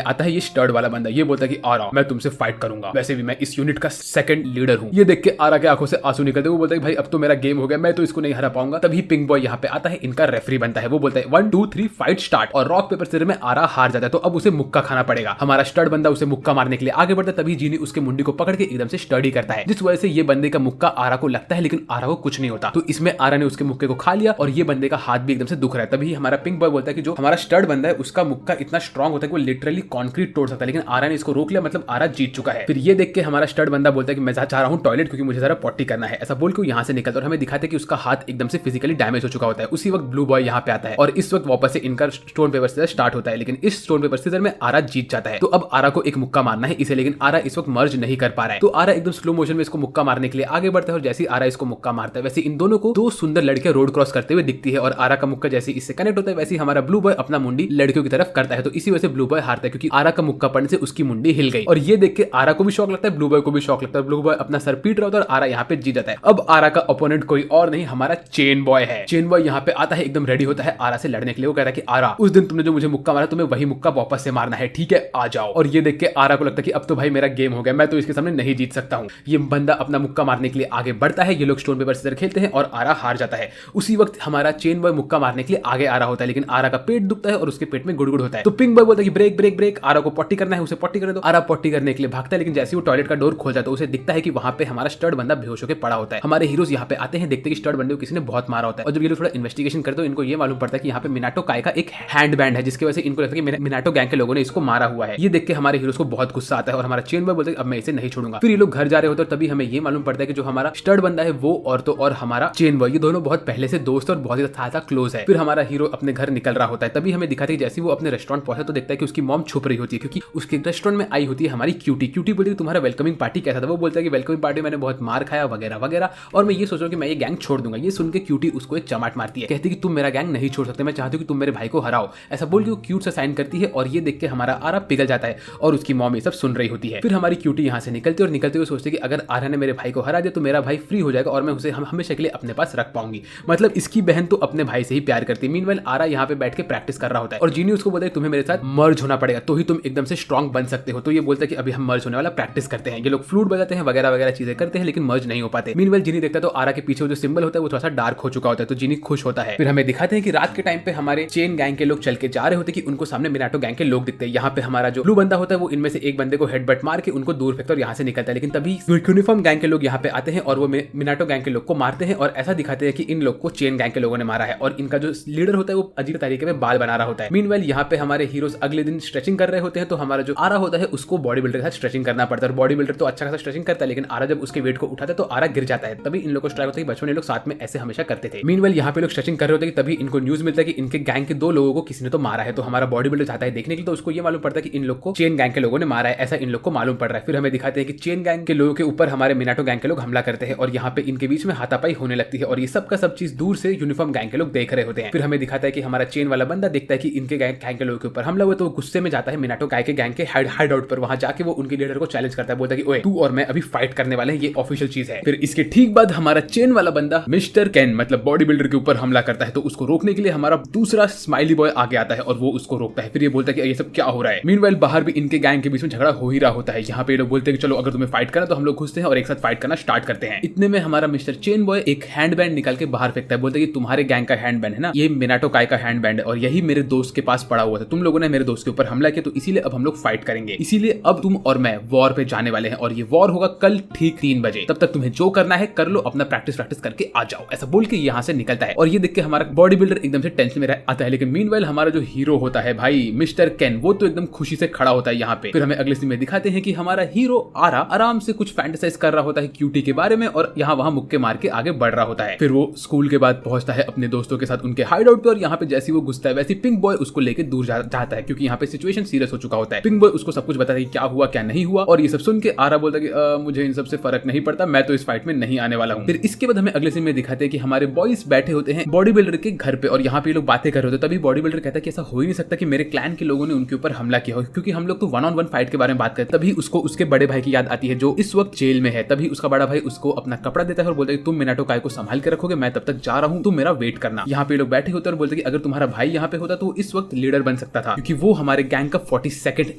आता है ये स्टर्ड वाला बंदा। ये बोलता है कि आरा मैं तुमसे फाइट करूंगा, वैसे भी मैं इस यूनिट का सेकंड लीडर हूँ। ये देख के आरा के आंखों से आंसू निकलते। वो बोलता है भाई अब तो मेरा गेम हो गया, मैं तो इसको नहीं हरा पाऊंगा। तभी पिंक बॉय यहाँ पे आता है, इनका रेफरी बनता है। वो बोलता है 1 2 3 फाइट स्टार्ट और रॉक पेपर सीजर में आरा हार जाता है तो अब उसे मुक्का खाना पड़ेगा। हमारा स्टर्ड बंदा उसे मुक्का मारने के लिए आगे बढ़ता है। तभी जीनी उसके मुंडी को पकड़ के एकदम से स्टडी करता है जिस वजह से ये बंदे का मुक्का आरा को लगता है लेकिन आरा को कुछ नहीं होता। तो इसमें आरा ने उसके मुक्के को खा लिया और ये बंदे का हाथ भी एकदम से दुख रहा है। तभी हमारा पिंक बॉय बोलता है कि जो हमारा स्टर्ड बंदा है उसका मुक्का इतना स्ट्रांग होता है कि वो लिटरली कॉन्क्रीट तोड़ सकता है, लेकिन आरा ने इसको रोक लिया, मतलब आरा जीत चुका है। फिर ये देख के हमारा स्टर्ड बंदा बोलता है कि मैं चाह रहा हूँ टॉयलेट क्योंकि मुझे जरा पॉटी करना है। ऐसा बोल के यहाँ से निकलता और हमें दिखाते हैं कि उसका हाथ एकदम से फिजिकली डैमेज हो चुका होता है। उसी वक्त ब्लू बॉय यहाँ पे आता है और इस वक्त वापस से इनका स्टोन पेपर सीजर स्टार्ट होता है लेकिन इस स्टोन पेपर सीजर में आरा जीत जाता है। तो अब आरा को एक मुक्का मारना है इसे, लेकिन आरा इस वक्त मर्ज नहीं कर पा रहा है। तो आरा एकदम स्लो मोशन में इसको मुक्का मारने के लिए आगे बढ़ता है और जैसे ही आरा इसको मुक्का मारता है वैसे इन दोनों को दो सुंदर लड़कियां रोड क्रॉस करते हुए दिखती है और आरा का मुक्का जैसे इससे कनेक्ट होता है वैसे ही हमारा ब्लू बॉय अपना मुंडी लड़कियों की तरफ करता है। तो इसी वजह से ब्लू बॉय हारता है क्योंकि आरा का मुक्का पड़ने से उसकी मुंडी हिल गई और ये देख के आरा को भी शौक लगता है, ब्लू बॉय को भी शौक लगता है। ब्लू बॉय अपना सर पीट रहा होता है और आरा यहाँ पे जीत जाता है। अब आरा का ओपोनेंट कोई और नहीं हमारा चेन बॉय है। चेन बॉय यहाँ पे आता है, एकदम रेडी होता है आरा से लड़ने के लिए। वो कहता है कि आरा उस दिन तुमने जो मुझे मुक्का मारा तुम्हें वही मुक्का वापस से मारना है, ठीक है आ जाओ। और ये देख के आरा को लगता है कि अब तो भाई मेरा गेम हो गया, मैं तो इसके सामने नहीं जीत सकता हूँ। ये बंदा अपना मुक्का मारने के लिए आगे बढ़ता है। ये लोग स्टोन पेपर सीजर खेलते हैं और आरा हार जाता है। उसी वक्त हमारा चेन बॉय मुक्का मारने के लिए आगे आ रहा होता है लेकिन आरा का पेट दुखता है और उसके पेट में गुड़गुड़ होता है। तो पिंक बॉय बोलता है कि ब्रेक ब्रेक ब्रेक, आरा को पट्टी करना है, उसे पट्टी करने दो। आरा पट्टी करने के लिए भागता है लेकिन जैसे वो टॉयलेट का डोर खोल जाता है उसे दिखता है कि वहां पे हमारा स्टर्ड बंदा बेहोश होकर पड़ा होता है। हमारे हीरोज यहाँ पे आते हैं, देखते हैं कि स्टर्ड बंदे को किसी ने बहुत मारा होता है और जब ये लोग थोड़ा इन्वेस्टिगेशन करते हैं इनको ये मालूम पड़ता है कि यहाँ पे मिनाटो काय का एक हैंड बैंड है जिसकी वजह से इनको लगता है कि मिनाटो गैंग के लोगों ने इसको मारा हुआ है। ये देख के हमारे हीरोज को बहुत गुस्सा आता है और हमारा चेन बॉय बोलता है अब मैं इसे नहीं छोड़ूंगा। फिर ये लोग घर जा रहे होते हैं तभी हमें ये मालूम पड़ता है कि जो हमारा स्टर्ड बंदा है वो और तो और हमारा चेन बॉय ये दोनों बहुत पहले से दोस्त और बहुत ही ज्यादा क्लोज है। फिर हमारा हीरो अपने घर निकल रहा होता है तभी हमें दिखाते हैं जैसे वो अपने रेस्टोरेंट पहुंचा तो देखता है कि उसकी मॉम छुप रही होती है क्योंकि उसके रेस्टोरेंट में आई होती है हमारी क्यूटी। क्यूटी बोलती है तुम्हारा वेलकमिंग पार्टी कैसा था। वो बोलता है कि वेलकमिंग कभी पार्टी मैंने बहुत मार खाया वगैरह वगैरह, और मैं ये सोच रहा हूँ कि मैं ये गैंग छोड़ दूंगा। ये सुन के क्यूटी उसको एक चमाट मारती है, कहती है कि तुम मेरा गैंग नहीं छोड़ सकते, मैं चाहती हूँ कि तुम मेरे भाई को हराओ। ऐसा बोल के वो क्यूट से साइन करती है और ये देख के हमारा आरा पिघल जाता है और उसकी मॉम ये सब सुन रही होती है। फिर हमारी क्यूटी यहाँ से निकलती है और निकलते हुए सोचती है कि अगर आरा ने मेरे भाई को हरा दिया तो मेरा भाई फ्री हो जाएगा और मैं उसे हमेशा के लिए अपने पास रख पाऊंगी। मतलब इसकी बहन तो अपने भाई से ही प्यार करती है। मीनवाइल आरा यहाँ पे बैठ के प्रैक्टिस कर रहा होता है और जीनी उसको बोलता है तुम्हें मेरे साथ मर्ज होना पड़ेगा तो ही तुम एकदम से स्ट्रॉन्ग बन सकते हो। तो ये बोलता है कि अभी हम मर्ज होने वाला प्रैक्टिस करते हैं। ये लोग फ्लूट बजाते हैं वगैरह वगैरह चीजें करते हैं लेकिन मर्ज नहीं हो पाते। मीनवाइल जीनी देखता है तो आरा के पीछे जो सिंबल होता है वो थोड़ा सा डार्क हो चुका होता है तो जीनी खुश होता है। फिर हमें दिखाते हैं कि रात के टाइम पे हमारे चेन गैंग के लोग चल के जा रहे होते हैं कि उनको सामने मिनाटो गैंग के लोग दिखते हैं। यहाँ पे हमारा जो ब्लू बंदा होता है वो इनमें से एक बंदे को हेडबट मार के उनको दूर फेंकता है और यहाँ से निकलता है। लेकिन तभी यूनिफॉर्म गैंग के लोग यहाँ पे आते हैं और वो मिनाटो गैंग के लोग को मारते हैं और ऐसा दिखाते हैं कि इन लोग को चेन गैंग के लोगों ने मारा है और इनका जो लीडर होता है वो अजीब तरीके में बाल बना रहा होता है। मीनवाइल यहाँ पे हमारे हीरोज अगले दिन स्ट्रेचिंग कर रहे होते हैं तो हमारा जो आरा होता है उसको बॉडी बिल्डर के साथ स्ट्रेचिंग करना पड़ता है और बॉडी बिल्डर तो अच्छा खासा स्ट्रेचिंग करता है लेकिन आरा जब उसके वेट को उठाता है तो आरा गिर जाता है। तभी इन लोगों को स्ट्राइक होता है कि बचपन में लोग साथ में ऐसे हमेशा करते थे। मीनवाइल यहाँ पे लोग स्ट्रेचिंग कर रहे होते हैं कि तभी इनको न्यूज मिलता है कि इनके गैंग के 2 लोगों को किसी ने तो मारा है। तो हमारा बॉडी बिल्डर चाहता है देखने के लिए तो उसको ये मालूम पड़ता है कि इन लोग को चेन गैंग के लोगों ने मारा है, ऐसा इन लोग को मालूम पड़ रहा है। फिर हमें दिखाते हैं कि चेन गैंग के लोगों के ऊपर हमारे मिनाटो गैंग के लोग हमला करते हैं और यहाँ पे इनके बीच में हाथापाई होने लगती है और ये सब का सब चीज दूर से यूनिफॉर्म गैंग के लोग देख रहे होते हैं। फिर हमें दिखाता है कि हमारा चेन वाला बंदा देखता है कि इनके गैंग के लोगों के ऊपर हमला हुआ तो गुस्से में जाता है मिनाटो गाय के गैंग के हाइड आउट पर। वहां जाके वो उनके लीडर को चैलेंज करता है, बोलता है कि ओए तू और मैं अभी फाइट करने वाले हैं, ये ऑफिशियल चीज है। फिर इसके ठीक बाद हमारा चेन वाला बंदा मिस्टर कैन मतलब बॉडी बिल्डर के ऊपर हमला करता है तो उसको रोकने के लिए हमारा दूसरा स्माइली बॉय आगे आता है और वो उसको रोकता है। फिर ये बोलता है कि ये सब क्या हो रहा है। मीनवाइल बाहर भी इनके गैंग के बीच में झगड़ा हो ही रहा होता है। यहाँ पे लोग बोलते हैं कि चलो अगर तुम्हें फाइट करना तो हम लोग घुसते हैं और एक साथ फाइट करना स्टार्ट करते हैं। इतने में हमारा मिस्टर चेन बॉय एक हैंड बैंड निकाल के बाहर फेंकता है, बोलता है कि तुम्हारे गैंग का हैंड बैंड है ना, ये मिनाटो काय का हैंड बैंड है और यही मेरे दोस्त के पास पड़ा हुआ था, तुम लोगों ने मेरे दोस्त के ऊपर हमला किया तो इसीलिए अब हम लोग फाइट करेंगे, इसीलिए अब तुम और मैं वॉर पे जाने वाले हैं और ये वॉर होगा कल ठीक 3 बजे, तब तक तुम्हें जो करना है कर लो, अपना प्रैक्टिस करके आ जाओ। ऐसा बोल के यहाँ से निकलता है और ये देख के हमारा बॉडी बिल्डर एकदम से टेंशन में आता है। लेकिन मीनवाइल हमारा जो हीरो होता है भाई मिस्टर कैन वो तो एकदम खुशी से खड़ा होता है यहाँ पे। फिर हमें अगले सीन में दिखाते हैं कि हमारा हीरो आरा आराम से कुछ फैंटेसाइज कर रहा होता है क्यूटी के बारे में और यहाँ वहां मुक्के मार के आगे बढ़ रहा होता है। फिर वो स्कूल के बाद पहुंचता है अपने दोस्तों के साथ उनके हाइड आउट पे और यहाँ पे जैसे वो घुसता है वैसे पिंक बॉय उसको लेके दूर जाता है क्योंकि यहाँ पे सिचुएशन सीरियस हो चुका होता है। पिंक बॉय उसको सब कुछ बताता है कि क्या हुआ क्या नहीं हुआ और ये सब सुन के आरा बोलता है कि मुझे इन सब से फर्क नहीं पड़ता, मैं तो इस फाइट में नहीं आने वाला हूँ। फिर इसके बाद हमें अगले सीन में दिखाते हैं कि हमारे बॉयज बैठे होते हैं बॉडी बिल्डर के घर पे और यहाँ पे लोग बातें कर रहे होते हैं। तभी बॉडी बिल्डर कहता है कि ऐसा हो ही नहीं सकता कि मेरे क्लैन के लोगों ने उनके ऊपर हमला किया हो क्योंकि हम लोग तो 1-on-1 फाइट के बारे में बात करते हैं। तभी उसको उसके बड़े भाई की याद आती है जो इस वक्त जेल में है। तभी उसका बड़ा भाई उसको अपना कपड़ा देता है और बोलता है तुम मिनाटो काय को संभाल के रखोगे, मैं तब तक जा रहा हूँ, तुम मेरा वेट करना। यहाँ पे लोग बैठे होते हैं और बोलते हैं कि अगर तुम्हारा भाई यहाँ पे होता तो इस वक्त लीडर बन सकता था क्योंकि वो हमारे गैंग का 42nd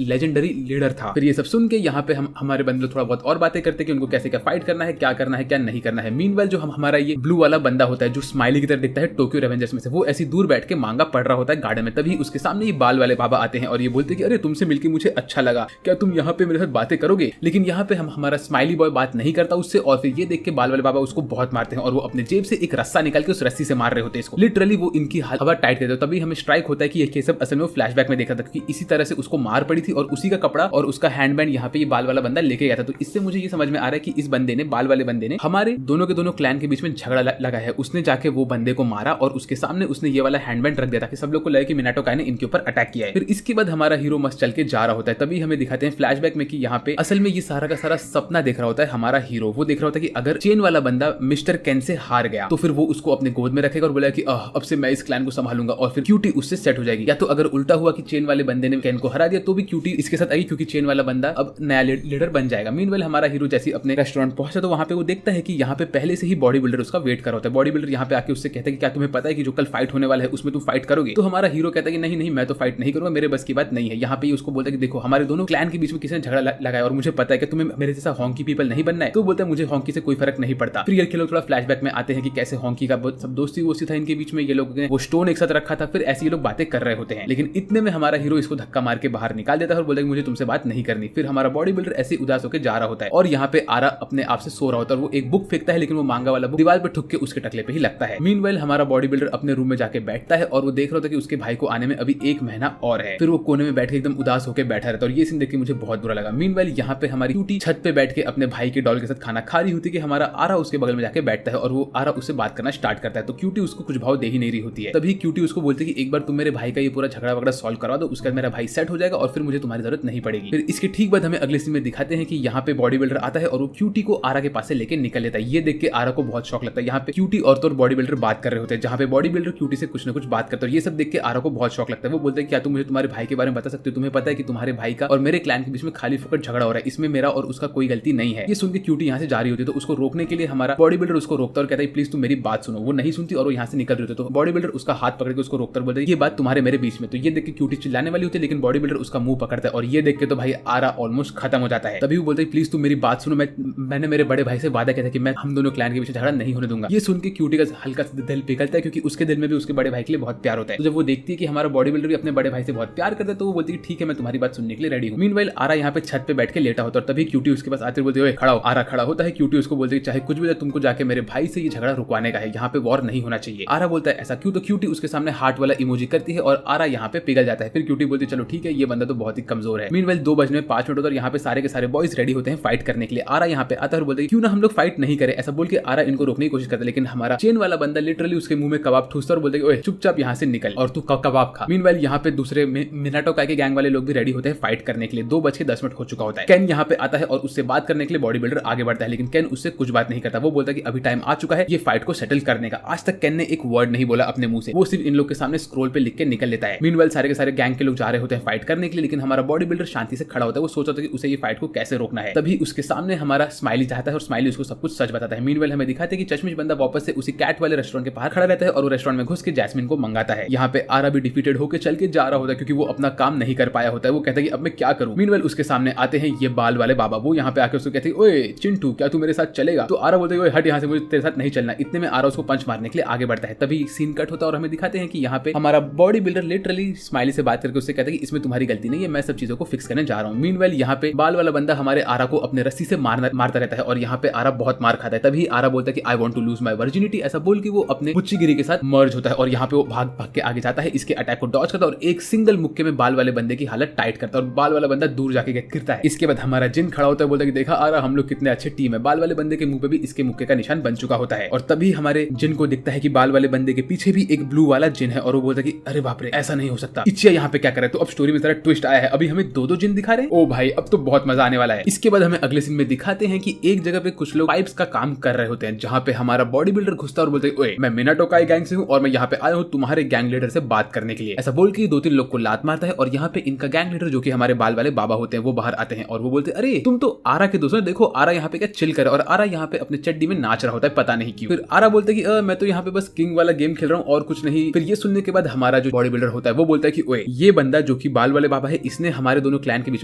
लेजेंडरी लीडर था। फिर ये सब सुन के यहाँ पे हम हमारे बंदे थोड़ा बहुत और बातें करते हैं कि उनको कैसे क्या फाइट करना है क्या नहीं करना है। मीनवाइल जो हमारा ये ब्लू वाला बंदा होता है जो स्माइली की तरह दिखता है टोक्यो रेवेंजर्स में से, वो ऐसी दूर बैठ के मांगा पढ़ रहा होता है गार्डन में। तभी उसके सामने ये बाल वाले बाबा आते हैं और ये बोलते हैं कि अरे तुमसे मिलकर मुझे अच्छा लगा, क्या तुम यहाँ पे मेरे साथ बातें करोगे। लेकिन यहाँ पे हमारा स्माइली बॉय बात नहीं करता उससे और फिर ये देख के बाल वाले बाबा उसको बहुत मारते हैं और वो अपने जेब से एक रस्सा निकाल के उस रस्सी से मार रहे होते हैं इसको। लिटरली वो इनकी हवा टाइट कर देते। तभी हमें स्ट्राइक होता है कि ये सब असल में फ्लैशबैक में देखा था कि इसी तरह से उसको मार पड़ी थी और उसी का कपड़ा और उसका हैंडबैंड यहाँ पे ये बाल वाला बंदा लेके गया था। तो इससे मुझे ये समझ में आ रहा है कि इस बंदे ने बाल वाले बंदे ने हमारे दोनों के दोनों क्लैन के बीच में झगड़ा लगा है। उसने जाके वो बंदे को मारा और उसके सामने उसने ये वाला हैंडबैंड रख दिया था कि सब लोग को लगे कि मिनाटो काय ने इनके ऊपर अटैक किया है। फिर इसके बाद हमारा हीरो मस्त चल के जा रहा होता है। तभी हमें दिखाते हैं फ्लैशबैक में कि यहाँ पे असल में ये सारा का सारा सपना देख रहा होता है हमारा हीरो। वो देख रहा होता है कि अगर चेन वाला बंदा मिस्टर कैन से हार गया तो फिर वो उसको अपने गोद में रखेगा और बोला कि अब से मैं इस क्लैन को संभालूंगा और फिर क्यूटी उससे सेट हो जाएगी। या तो अगर उल्टा हुआ कि चेन वाले बंदे ने कैन को हरा दिया तो भी क्यूटी इसके साथ आएगी क्योंकि चेन वाला बंदा अब नया लीडर बन जाएगा। मीनवाइल हमारा हीरो जैसे अपने रेस्टोरेंट पहुंचा तो वहां पे वो देखता है कि यहाँ पे पहले से ही बॉडी बिल्डर उसका वेट कर रहा होता है। बॉडी बिल्डर यहाँ पे आके उससे कहता है कि क्या तुम्हें पता है कि जो कल फाइट होने वाला है उसमें तुम फाइट करोगे। तो हमारा हीरो कहता है कि नहीं मैं तो फाइट नहीं करूंगा, मेरे बस की बात नहीं है। यहाँ पे उसको बोलता है कि देखो हमारे दोनों क्लैन के बीच में किसी ने झगड़ा लगाया और मुझे पता है कि तुम्हें मेरे जैसा हॉन्की पीपल नहीं बनना है। तो बोलता है मुझे हॉन्की से कोई फर्क नहीं पड़ता। फिर ये लोग थोड़ा फ्लैशबैक में आते हैं कि कैसे हॉन्की का सब दोस्ती था इनके बीच में, ये लोग वो स्टोन एक साथ रखा था। फिर ऐसे ये लोग बातें कर रहे होते हैं लेकिन इतने में हमारा हीरो इसको धक्का मार के बाहर निकाल देता है और बोलता है मुझे तुमसे बात नहीं करनी। फिर हमारा बॉडी बिल्डर ऐसे उदास होकर जा रहा होता है और यहाँ पे आरा अपने आप से सो रहा होता है और वो एक बुक फेंकता है लेकिन वो मांगा वाला बुक दीवार पे ठुक के उसके टकले पे ही लगता है। मीनवाइल हमारा बॉडी बिल्डर अपने रूम में जाके बैठता है और वो देख रहा होता है कि उसके भाई को आने में अभी 1 महीना और है। फिर वो कोने में बैठ के एकदम उदास होकर बैठा रहता है और ये सीन देख के मुझे बहुत बुरा लगा। मीनवाइल यहाँ पे हमारी क्यूटी छत पे बैठ के अपने भाई के डॉल के साथ खाना खा रही होती है कि हमारा आरा उसके बगल में जाके बैठता है और वो आरा उससे बात करना स्टार्ट करता है। तो क्यूटी उसको कुछ भाव दे ही नहीं रही होती है। तभी क्यूटी उसको बोलती है कि एक बार तुम मेरे भाई का ये पूरा झगड़ा वगड़ा सॉल्व करवा दो, उसके बाद मेरा भाई सेट हो जाएगा और फिर मुझे तुम्हारी जरूरत नहीं पड़ेगी। फिर इसके ठीक बाद हमें अगले सीन में दिखाते हैं कि यहाँ पे बॉडी बिल्डर आता है और वो क्यूटी को आरा के पास से लेके निकल लेता है। ये देख के आरा को बहुत शौक लगता है। यहाँ पे क्यूटी और तो बॉडी बिल्डर बात कर रहे होते हैं, जहाँ पे बॉडी बिल्डर क्यूटी से कुछ ना कुछ बात करता है। ये सब देख के आरा को बहुत शौक लगता है। वो बोलते हैं क्या तुम मुझे तुम्हारे भाई के बारे में बता सकते हो? तुम्हें पता है कि तुम्हारे भाई का और मेरे क्लैन के बीच में खाली फुकट झगड़ा हो रहा है, इसमें मेरा और उसका कोई गलती नहीं है। ये सुन के क्यूटी यहाँ से जा रही होती है, तो उसको रोकने के लिए हमारा बॉडी बिल्डर उसको रोकता है और कहता है प्लीज तुम मेरी बात सुनो। वो नहीं सुनती और वो यहाँ से निकल रही होती है, तो बॉडी बिल्डर उसका हाथ पकड़ के उसको रोकता है, बोलता है ये बात तुम्हारे मेरे बीच में। तो ये देख के क्यूटी चिल्लाने वाली होती है, लेकिन बॉडी बिल्डर उसका मुंह पकड़ता है और ये देख के तो भाई आरा ऑलमोस्ट खत्म हो जाता है। तभी वो बोलते है प्लीज तुम मेरी बात सुनो, मैंने मेरे बड़े भाई से वादा किया था कि मैं हम दोनों क्लैन के बीच झगड़ा नहीं होने दूंगा। ये सुन के क्यूटी का हल्का सा दिल पिघलता है, क्योंकि उसके दिल में भी उसके बड़े भाई के लिए बहुत प्यार होता है। तो जब वो देखती है कि हमारा बॉडी बिल्डर भी अपने बड़े भाई से बहुत प्यार करता है, तो वो बोलती है ठीक है मैं तुम्हारी बात सुनने के लिए रेडी हूँ। मीनवाइल आरा यहाँ पे छत पे बैठ के लेटा होता है और तभी क्यूटी उसके पास आते बोलती है खड़ा हो। आरा खड़ा होता है, क्यूटी उसको बोलती है चाहे कुछ भी हो तुमको जाके मेरे भाई से ये झगड़ा रुकवाने का है, यहाँ पे वॉर नहीं होना चाहिए। आरा बोलता है ऐसा क्यों? तो क्यूटी उसके सामने हार्ट वाला इमोजी करती है और आरा यहाँ पे पिघल जाता है। फिर क्यूटी बोलती है चलो ठीक है, ये बंदा तो बहुत ही कमजोर है। मीनवाइल 2:05 होता है और यहाँ पे सारे के सारे बॉयज रेडी होते हैं फाइट करने के लिए। आरा यहाँ पे आता है और बोलते हैं क्यों ना हम लोग फाइट नहीं करें। ऐसा बोल के आरा इनको रोकने की कोशिश करता है, लेकिन हमारा चेन वाला बंदा लिटरली उसके मुंह में कबाब ठूसता है और बोलते हैं ओए चुपचाप यहाँ से निकल और तू कबाब खा। मीनवाइल यहाँ पे दूसरे मिनाटो के गैंग वाले लोग भी रेडी होते हैं फाइट करने के लिए। 2:10 हो चुका होता है। केन यहाँ पे आता है और उससे बात करने के लिए बॉडी बिल्डर आगे बढ़ता है, लेकिन केन उससे कुछ बात नहीं करता। वो बोलता है कि अभी टाइम आ चुका है ये फाइट को सेटल करने का। आज तक केन ने एक वर्ड नहीं बोला अपने मुंह से, वो सिर्फ इन लोग के सामने स्क्रोल पे लिख के निकल लेता है। मीनवाइल सारे के सारे गैंग के लोग जा रहे होते हैं फाइट करने के लिए, लेकिन हमारा बॉडी बिल्डर शांति से खड़ा होता है। वो सोच रहा था कि उसे ये फाइट को कैसे रोकना है। तभी उसके सामने हमारा स्माइली चाहता है और स्माइली उसको सब कुछ सच बताता है। मीनवाइल हमें दिखाते हैं कि चश्मिश बंदा वापस से उसी कैट वाले रेस्टोरेंट के बाहर खड़ा रहता है और वो रेस्टोरेंट में घुस के जैस्मिन को मंगाता है। यहाँ पे आरा भी डिफीटेड होकर चल के जा रहा होता है, क्योंकि वो अपना काम नहीं कर पाया होता है। वो कहता है कि अब मैं क्या करूं। मीनवाइल उसके सामने आते हैं ये बाल वाले बाबा। वो यहाँ पे आके उसको कहते हैं ओए चिंटू क्या तू मेरे साथ चलेगा? तो आरा बोलते है हट यहाँ से, मुझे तेरे साथ नहीं चलना। इतने में आरा उसको पंच मारने के लिए आगे बढ़ता है। तभी सीन कट होता है और हमें दिखाते हैं कि यहाँ पे हमारा बॉडी बिल्डर लिटरली स्माइली से बात करके उससे कहता है कि इसमें तुम्हारी गलती नहीं है, मैं सब चीजों को फिक्स करने जा रहा हूँ। मीनवाइल यहाँ पे बाल वाला बंदा हमारे आरा को अपने रस्सी से मारता रहता है और यहाँ पे आरा बहुत मार खाता है। तभी आरा बोलता है कि I want to lose my virginity. ऐसा बोल के वो अपने बुच्चीगिरी के साथ मर्ज होता है और यहाँ पे वो भाग भाग के आगे जाता है, इसके अटैक को डॉज करता है और एक सिंगल मुक्के में बाल वाले बंदे की हालत टाइट करता है और बाल वाला बंदा दूर जाके गिरता है। इसके बाद हमारा जिन खड़ा होता है, बोलता है कि देखा आरा हम लोग कितने अच्छे टीम है। बाल वाले बंदे के मुंह पे भी इसके मुक्के का निशान बन चुका होता है और तभी हमारे जिन को दिखता है कि बाल वाले बंदे के पीछे भी एक ब्लू वाला जिन है और वो बोलता है कि अरे बाप रे ऐसा नहीं हो सकता, इच्छिया यहाँ पे क्या करे। तो अब स्टोरी में सारा ट्विस्ट आया है, अभी हमें दो जिन दिखा रहे हैं। ओ भाई अब तो बहुत मजा आने वाला है। इसके बाद हमें अगले सीन में दिखाते हैं कि एक जगह पे कुछ लोग पाइप्स का काम कर रहे होते हैं, जहाँ पे हमारा बॉडी बिल्डर घुसता और बोलते हैं ओए मैं मिनाटो का गैंग से हूँ और मैं यहाँ पे आया हूँ तुम्हारे गैंग लीडर से बात करने के लिए। ऐसा बोल के 2-3 लोग को लात मारता है और यहाँ पे इनका गैंग लीडर जो कि हमारे बाल वाले बाबा होते हैं वो बाहर आते हैं और वो बोलते हैं अरे तुम तो आरा के दोस्त हो, देखो आरा यहाँ पे क्या चिल करे। और आरा यहाँ पे अपने चड्डी में नाच रहा होता है, पता नहीं क्यों। फिर आरा बोलते हैं कि मैं तो यहाँ पे बस किंग वाला गेम खेल रहा हूँ और कुछ नहीं। फिर ये सुनने के बाद हमारा जो बॉडी बिल्डर होता है वो बोलता है कि ओए ये बंदा जो कि बाल वाले बाबा है इसने हमारे दोनों क्लैन के बीच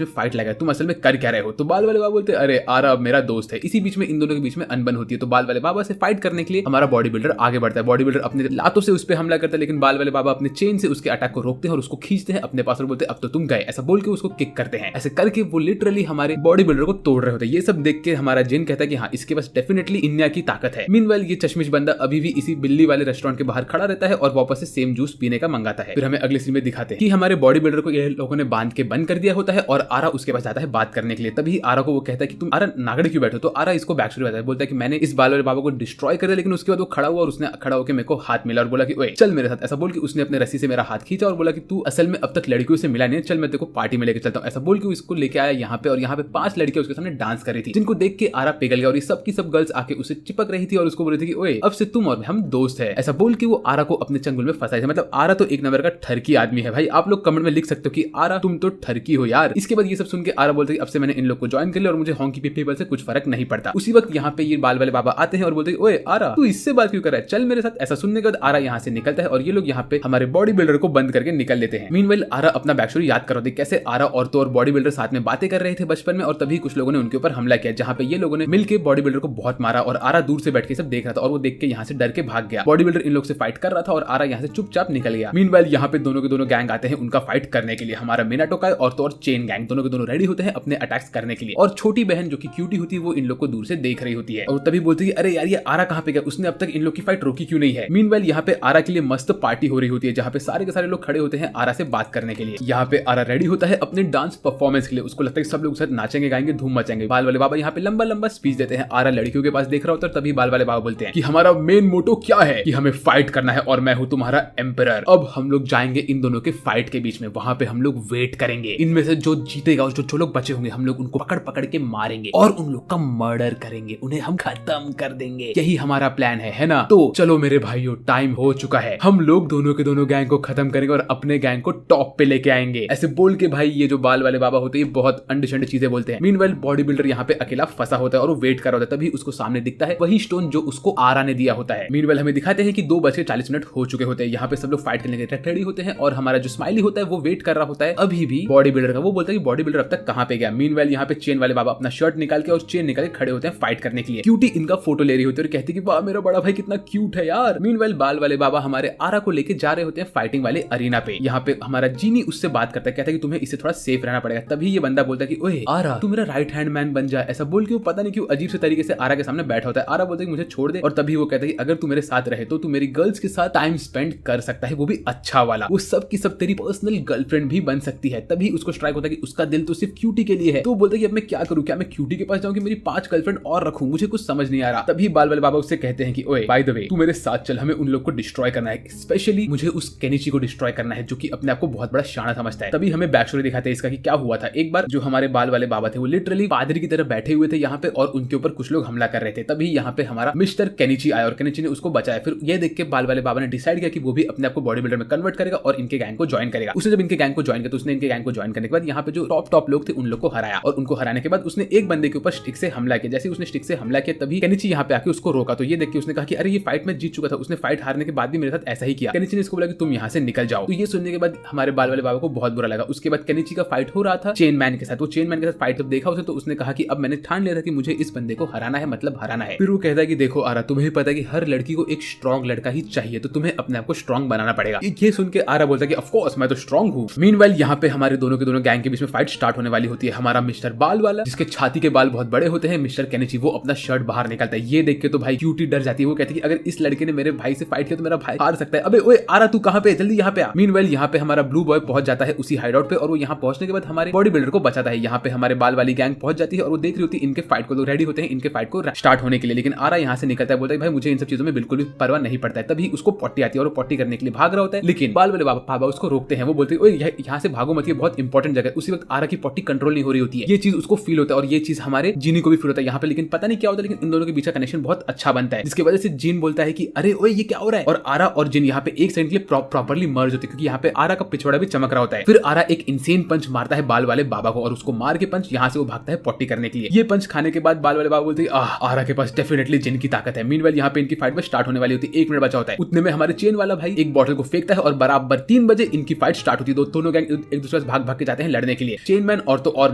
में फाइट लगाया, तुम असल में कर क्या रहे हो? तो बाल वाले बाबा बोलते हैं अरे आरा मेरा दोस्त है। इसी बीच में इन दोनों के बीच में अनबन होती है, तो बाल वाले बाबा से फाइट करने के लिए हमारा बॉडी बिल्डर आगे बढ़ता है। बॉडी बिल्डर अपने लातों से उस पर हमला करता है, लेकिन बाल वाले बाबा अपने चेन से उसके अटैक को रोकते हैं और उसको खींचते हैं अपने पास और बोलते हैं अब तो तुम गए। ऐसा बोल के उसको किक करते हैं। ऐसे करके वो लिटरली हमारे बॉडी बिल्डर को तोड़ रहे होते हैं। ये सब देख के हमारा जिन कहता है कि हाँ इसके पास डेफिनेटली इन्या की ताकत है। मीनवाइल ये चश्मिश बंदा अभी भी इसी बिल्ली वाले रेस्टोरेंट के बाहर खड़ा रहता है और वापस से सेम जूस पीने का मंगाता है। फिर हमें अगले सीन में दिखाते हैं कि हमारे बॉडी बिल्डर को ये लोगों ने बांध के बंद कर दिया होता है और आरा उसके पास जाता है बात करने के लिए। तभी आरा को वो कहता है कि तुम आरा नागड़ क्यों बैठो? तो आरा इसको बैक स्टोरी बताता है, बोलता है कि मैंने इस बाल वाले बाबा को डिस्ट्रॉय कर दिया, लेकिन उसके बाद वो खड़ा हुआ और उसने खड़ा होकर मेरे को हाथ मिला और बोला कि ओए चल मेरे साथ। ऐसा बोल के उसने अपने रस्सी से मेरा हाथ खींचा और बोला कि तू असल में अब तक लड़कियों से मिला नहीं, चल मैं तेरे को पार्टी में लेके चलता हूँ। ऐसा बोल के उसको लेके आया यहाँ पे और यहाँ पे 5 लड़कियां उसके सामने डांस कर रही थी, जिनको देख के आरा पिघल गया और ये सब की सब गर्ल्स आके उसे चिपक रही थी और उसको बोल रही थी कि ओए अब से तुम और हम दोस्त है। ऐसा बोल के वो आरा को अपने चंगुल में फंसाया। मतलब आरा तो एक नंबर का ठरकी आदमी है भाई। आप लोग कमेंट में लिख सकते हो कि आरा तुम तो ठरकी हो यार। इसके बाद ये सब सुन के आरा बोलते हैं अब से मैंने इन लोग को ज्वाइन कर लिया और मुझे हॉन्की पीपल से कुछ फर्क नहीं पड़ता। उसी वक्त यहाँ पे ये बाल वाले बाबा आते हैं और बोलते हैं ओए आरा तू इससे बात क्यों कर रहा है, चल मेरे साथ। ऐसा सुनने के बाद आरा यहाँ से निकलता है और ये लोग यहाँ पे हमारे बॉडी बिल्डर को बंद करके निकल लेते हैं। मीनवाइल आरा अपना बैक स्टोरी याद कर रहे थे कैसे आरा और तो और बॉडी बिल्डर साथ में बातें कर रहे थे बचपन में, और तभी कुछ लोगों ने उनके ऊपर हमला किया, जहाँ पे ये लोगों ने मिलकर बॉडी बिल्डर को बहुत मारा और आरा दूर से बैठ के सब देख रहा था और वो देख के यहाँ से डर के भाग गया। बॉडी बिल्डर इन लोग से फाइट कर रहा था और आरा यहाँ से चुपचाप निकल गया। मीनवाइल यहाँ पे दोनों के दोनों गैंग आते हैं उनका फाइट करने के लिए। हमारा मिनाटो का और तो और चेन गैंग दोनों के दोनों रेडी होते हैं अपने अटैक्स करने के लिए, और छोटी बहन जो कि क्यूटी होती है वो इन लोग को दूर से देख रही होती है और तभी बोलती है अरे यार ये आरा कहाँ पे गया, उसने अब तक इन लोग की फाइट रोकी क्यों नहीं है। मीनवाइल यहाँ पे आरा के लिए मस्त पार्टी हो रही होती है, जहाँ पे सारे के सारे लोग खड़े होते हैं आरा से बात करने के लिए। यहाँ पे आरा रेडी होता है अपने डांस परफॉर्मेंस के लिए, उसको लगता है सब लोग साथ नाचेंगे गाएंगे धूम मचाएंगे। बाल वाले बाबा यहाँ पे लंबा लंबा स्पीच देते हैं। आरा लड़कियों के पास देख रहा होता है, तभी बाल वाले बाबा बोलते हैं कि हमारा मेन मोटो क्या है कि हमें फाइट करना है और मैं हूँ तुम्हारा एम्परर। अब हम लोग जाएंगे इन दोनों के फाइट के बीच में, वहां पे हम लोग वेट करेंगे, इनमें से जो जीतेगा और जो लोग बचे होंगे हम लोग उनको पकड़ पकड़ के मारेंगे। जाएंगे और उन लोग का मर्डर करेंगे, उन्हें हम खत्म कर देंगे। यही हमारा प्लान है ना? तो चलो मेरे भाइयों, टाइम हो चुका है, हम लोग दोनों के दोनों गैंग को खत्म करेंगे और अपने गैंग को टॉप पे लेके आएंगे। ऐसे बोल के भाई ये जो बाल वाले बाबा होते हैं बहुत अंडे चीजें बोलते हैं। मीनवाइल बॉडी बिल्डर यहाँ पे अकेला फंसा होता है और वो वेट कर रहा होता है, तभी उसको सामने दिखता है वही स्टोन जो उसको आरा ने दिया होता है। मीनवाइल हमें दिखाते हैं कि 2:40 हो चुके होते हैं। यहाँ पे सब लोग फाइट करने के रेडी होते हैं और हमारा जो स्माइली होता है वो वेट कर रहा होता है अभी भी बॉडी बिल्डर का। वो बोलता है कि बॉडी बिल्डर अब तक कहाँ पे गया। मीनवाइल यहाँ पे चेन वाले बाबा अपना शर्ट निकाल के और चेन निकाल के खड़े होते हैं फाइट करने के लिए। क्यूटी इनका फोटो ले रही होती है और कहती है कि वाह मेरा बड़ा भाई कितना क्यूट है यार। मीनवाइल बाल वाले बाबा हमारे आरा को लेके जा रहे होते हैं फाइटिंग वाले अरीना पे। यहाँ पे हमारा जीनी उससे बात करता है, कहता है कि तुम्हें इससे थोड़ा सेफ रहना पड़ेगा। तभी ये बंदा बोलता है कि ओए आरा तू मेरा राइट हैंड मैन बन जा। ऐसा बोल के वो पता नहीं क्यों अजीब से तरीके से आरा के सामने बैठा होता है। आरा बोलता है कि मुझे छोड़ दे और तभी वो कहता है कि अगर तू मेरे साथ रहे तो तू मेरी गर्ल्स के साथ टाइम स्पेंड कर सकता है, वो भी अच्छा वाला। वो सब की सब तेरी पर्सनल गर्लफ्रेंड भी बन सकती है। तभी उसको स्ट्राइक होता है कि उसका दिल तो सिर्फ क्यूटी के लिए है। तो वो बोलता है कि अब मैं क्या करूं, क्या मैं क्यूटी के पास जाऊं कि मेरी 5 गर्लफ्रेंड और रखूं, मुझे कुछ समझ नहीं आ रहा। तभी बाल वाले बाबा उससे कहते हैं कि ओए बाय द वे तू मेरे साथ चल, हमें उन लोग को डिस्ट्रॉय करना है, स्पेशली मुझे उस केनिची को डिस्ट्रॉय करना है जो कि अपने आप को बहुत बड़ा शाना समझता है। तभी हमें बैक स्टोरी दिखाते हैं इसका कि क्या हुआ था। एक बार जो हमारे बाल वाले बाबा थे वो लिटरली पादरी की तरह बैठे हुए थे यहाँ पे और उनके ऊपर कुछ लोग हमला कर रहे थे। तभी यहाँ पे हमारा मिस्टर केनिची आया और केनिची ने उसको बचाया। फिर ये देख के बाल वाले बाबा ने डिसाइड किया कि वो भी अपने आप को बॉडी बिल्डर में कन्वर्ट करेगा और इनके गैंग को ज्वाइन करेगा। उसने जब इनके गैंग को ज्वाइन किया तो उसने इनके गैंग को ज्वाइन करने के बाद यहाँ पे जो टॉप लोग थे उन लोग को हराया और उनको हराने के बाद उसने एक बंदे के ऊपर स्टिक से हमला किया। जैसे उसने स्टिक से हमला किया तभी केनिची यहाँ पे आके उसको रोका। तो ये देख के उसने कहा कि अरे ये फाइट में जीत चुका था, उसने फाइट हारने के बाद भी मेरे साथ ऐसा ही किया। केनिची ने इसको बोला कि तुम यहाँ से निकल जाओ। तो ये सुनने के बाद हमारे बाल वाले बाबा को बहुत बुरा लगा। उसके बाद केनिची का फाइट हो रहा था चेन मैन के साथ। वो चेन मैन के साथ फाइट जब देखा उसने तो उसने कहा कि अब मैंने ठान लिया था कि मुझे इस बंदे को हराना है, मतलब हराना है। फिर वो कहता है कि देखो आरा तुम्हें पता है कि हर लड़की को एक स्ट्रॉन्ग लड़का ही चाहिए, तो तुम्हें अपने आप को स्ट्रॉन्ग बनाना पड़ेगा। ये सुन के आरा बोलता है कि ऑफ कोर्स मैं तो स्ट्रॉन्ग हूँ। मीनवाइल यहाँ पे हमारे दोनों के दोनों गैंग के बीच में फाइट स्टार्ट होने वाली होती है। हमारा मिस्टर बाल वाला जिसके छाती के बाल बहुत बड़े होते हैं, मिस्टर केनिची, वो अपना शर्ट बाहर निकालता है। ये देख के तो भाई क्यूटी डर जाती है। वो कहती है कि अगर इस लड़के ने मेरे भाई से फाइट किया तो मेरा भाई हार सकता है। अबे ओए आरा तू कहाँ पे, जल्दी यहाँ पे आ। मीनवाइल यहाँ पे हमारा ब्लू बॉय पहुंच जाता है उसी हाइडआउट पे और वो यहाँ पहुंचने के बाद हमारे बॉडी बिल्डर को बचाता है। यहाँ पे हमारे बाल वाली गैंग पहुंच जाती है और वो देख रही होती है इनके फाइट को, तो रेडी होते हैं इनके फाइट को स्टार्ट होने के लिए। लेकिन आरा यहाँ से निकलता है, बोलता है भाई मुझे इन सब चीजों में बिल्कुल भी परवाह नहीं पड़ता है। तभी उसको पॉटी आती है और वो पॉटी करने के लिए भाग रहा होता है, लेकिन बाल वाले बाबा उसको रोकते हैं। वो बोलते हैं ओए यहाँ से भागो मत, ये बहुत इंपॉर्टेंट जगह है। उसी वक्त आरा की पॉटी कंट्रोल नहीं हो रही होती है। ये चीज उसको फील होता है और ये चीज हमारे जीनी को भी फील होता है यहाँ पे। लेकिन पता नहीं क्या होता है, लेकिन इन दोनों के बीच का कनेक्शन बहुत अच्छा बनता है, जिसकी वजह से जीन बोलता है कि अरे ओए ये क्या हो रहा है। और आरा और जीन यहाँ पे एक सेकंड के लिए प्रॉपर्ली मर्ज होते हैं क्योंकि यहाँ पे आरा का पिछवाड़ा भी चमक रहा होता है। फिर आरा एक इंसेन पंच मारता है बाल वाले बाबा को और उसको मार के पंच यहाँ से वो भागता है पॉटी करने के लिए। ये पंच खाने के बाद बाल वाले बाबा बोलते हैं आरा के पास डेफिनेटली जिन की ताकत है। मीनवाइल यहाँ पे इनकी फाइट में स्टार्ट होने वाली होती है। 1 मिनट बचा होता है, उतने में हमारे चेन वाला भाई एक बॉटल को फेंकता है और बराबर 3 बजे इनकी फाइट स्टार्ट होती है। दोनों गैंग एक दूसरे से भाग भाग के जाते हैं लड़ने के लिए। चेन मैन और तो और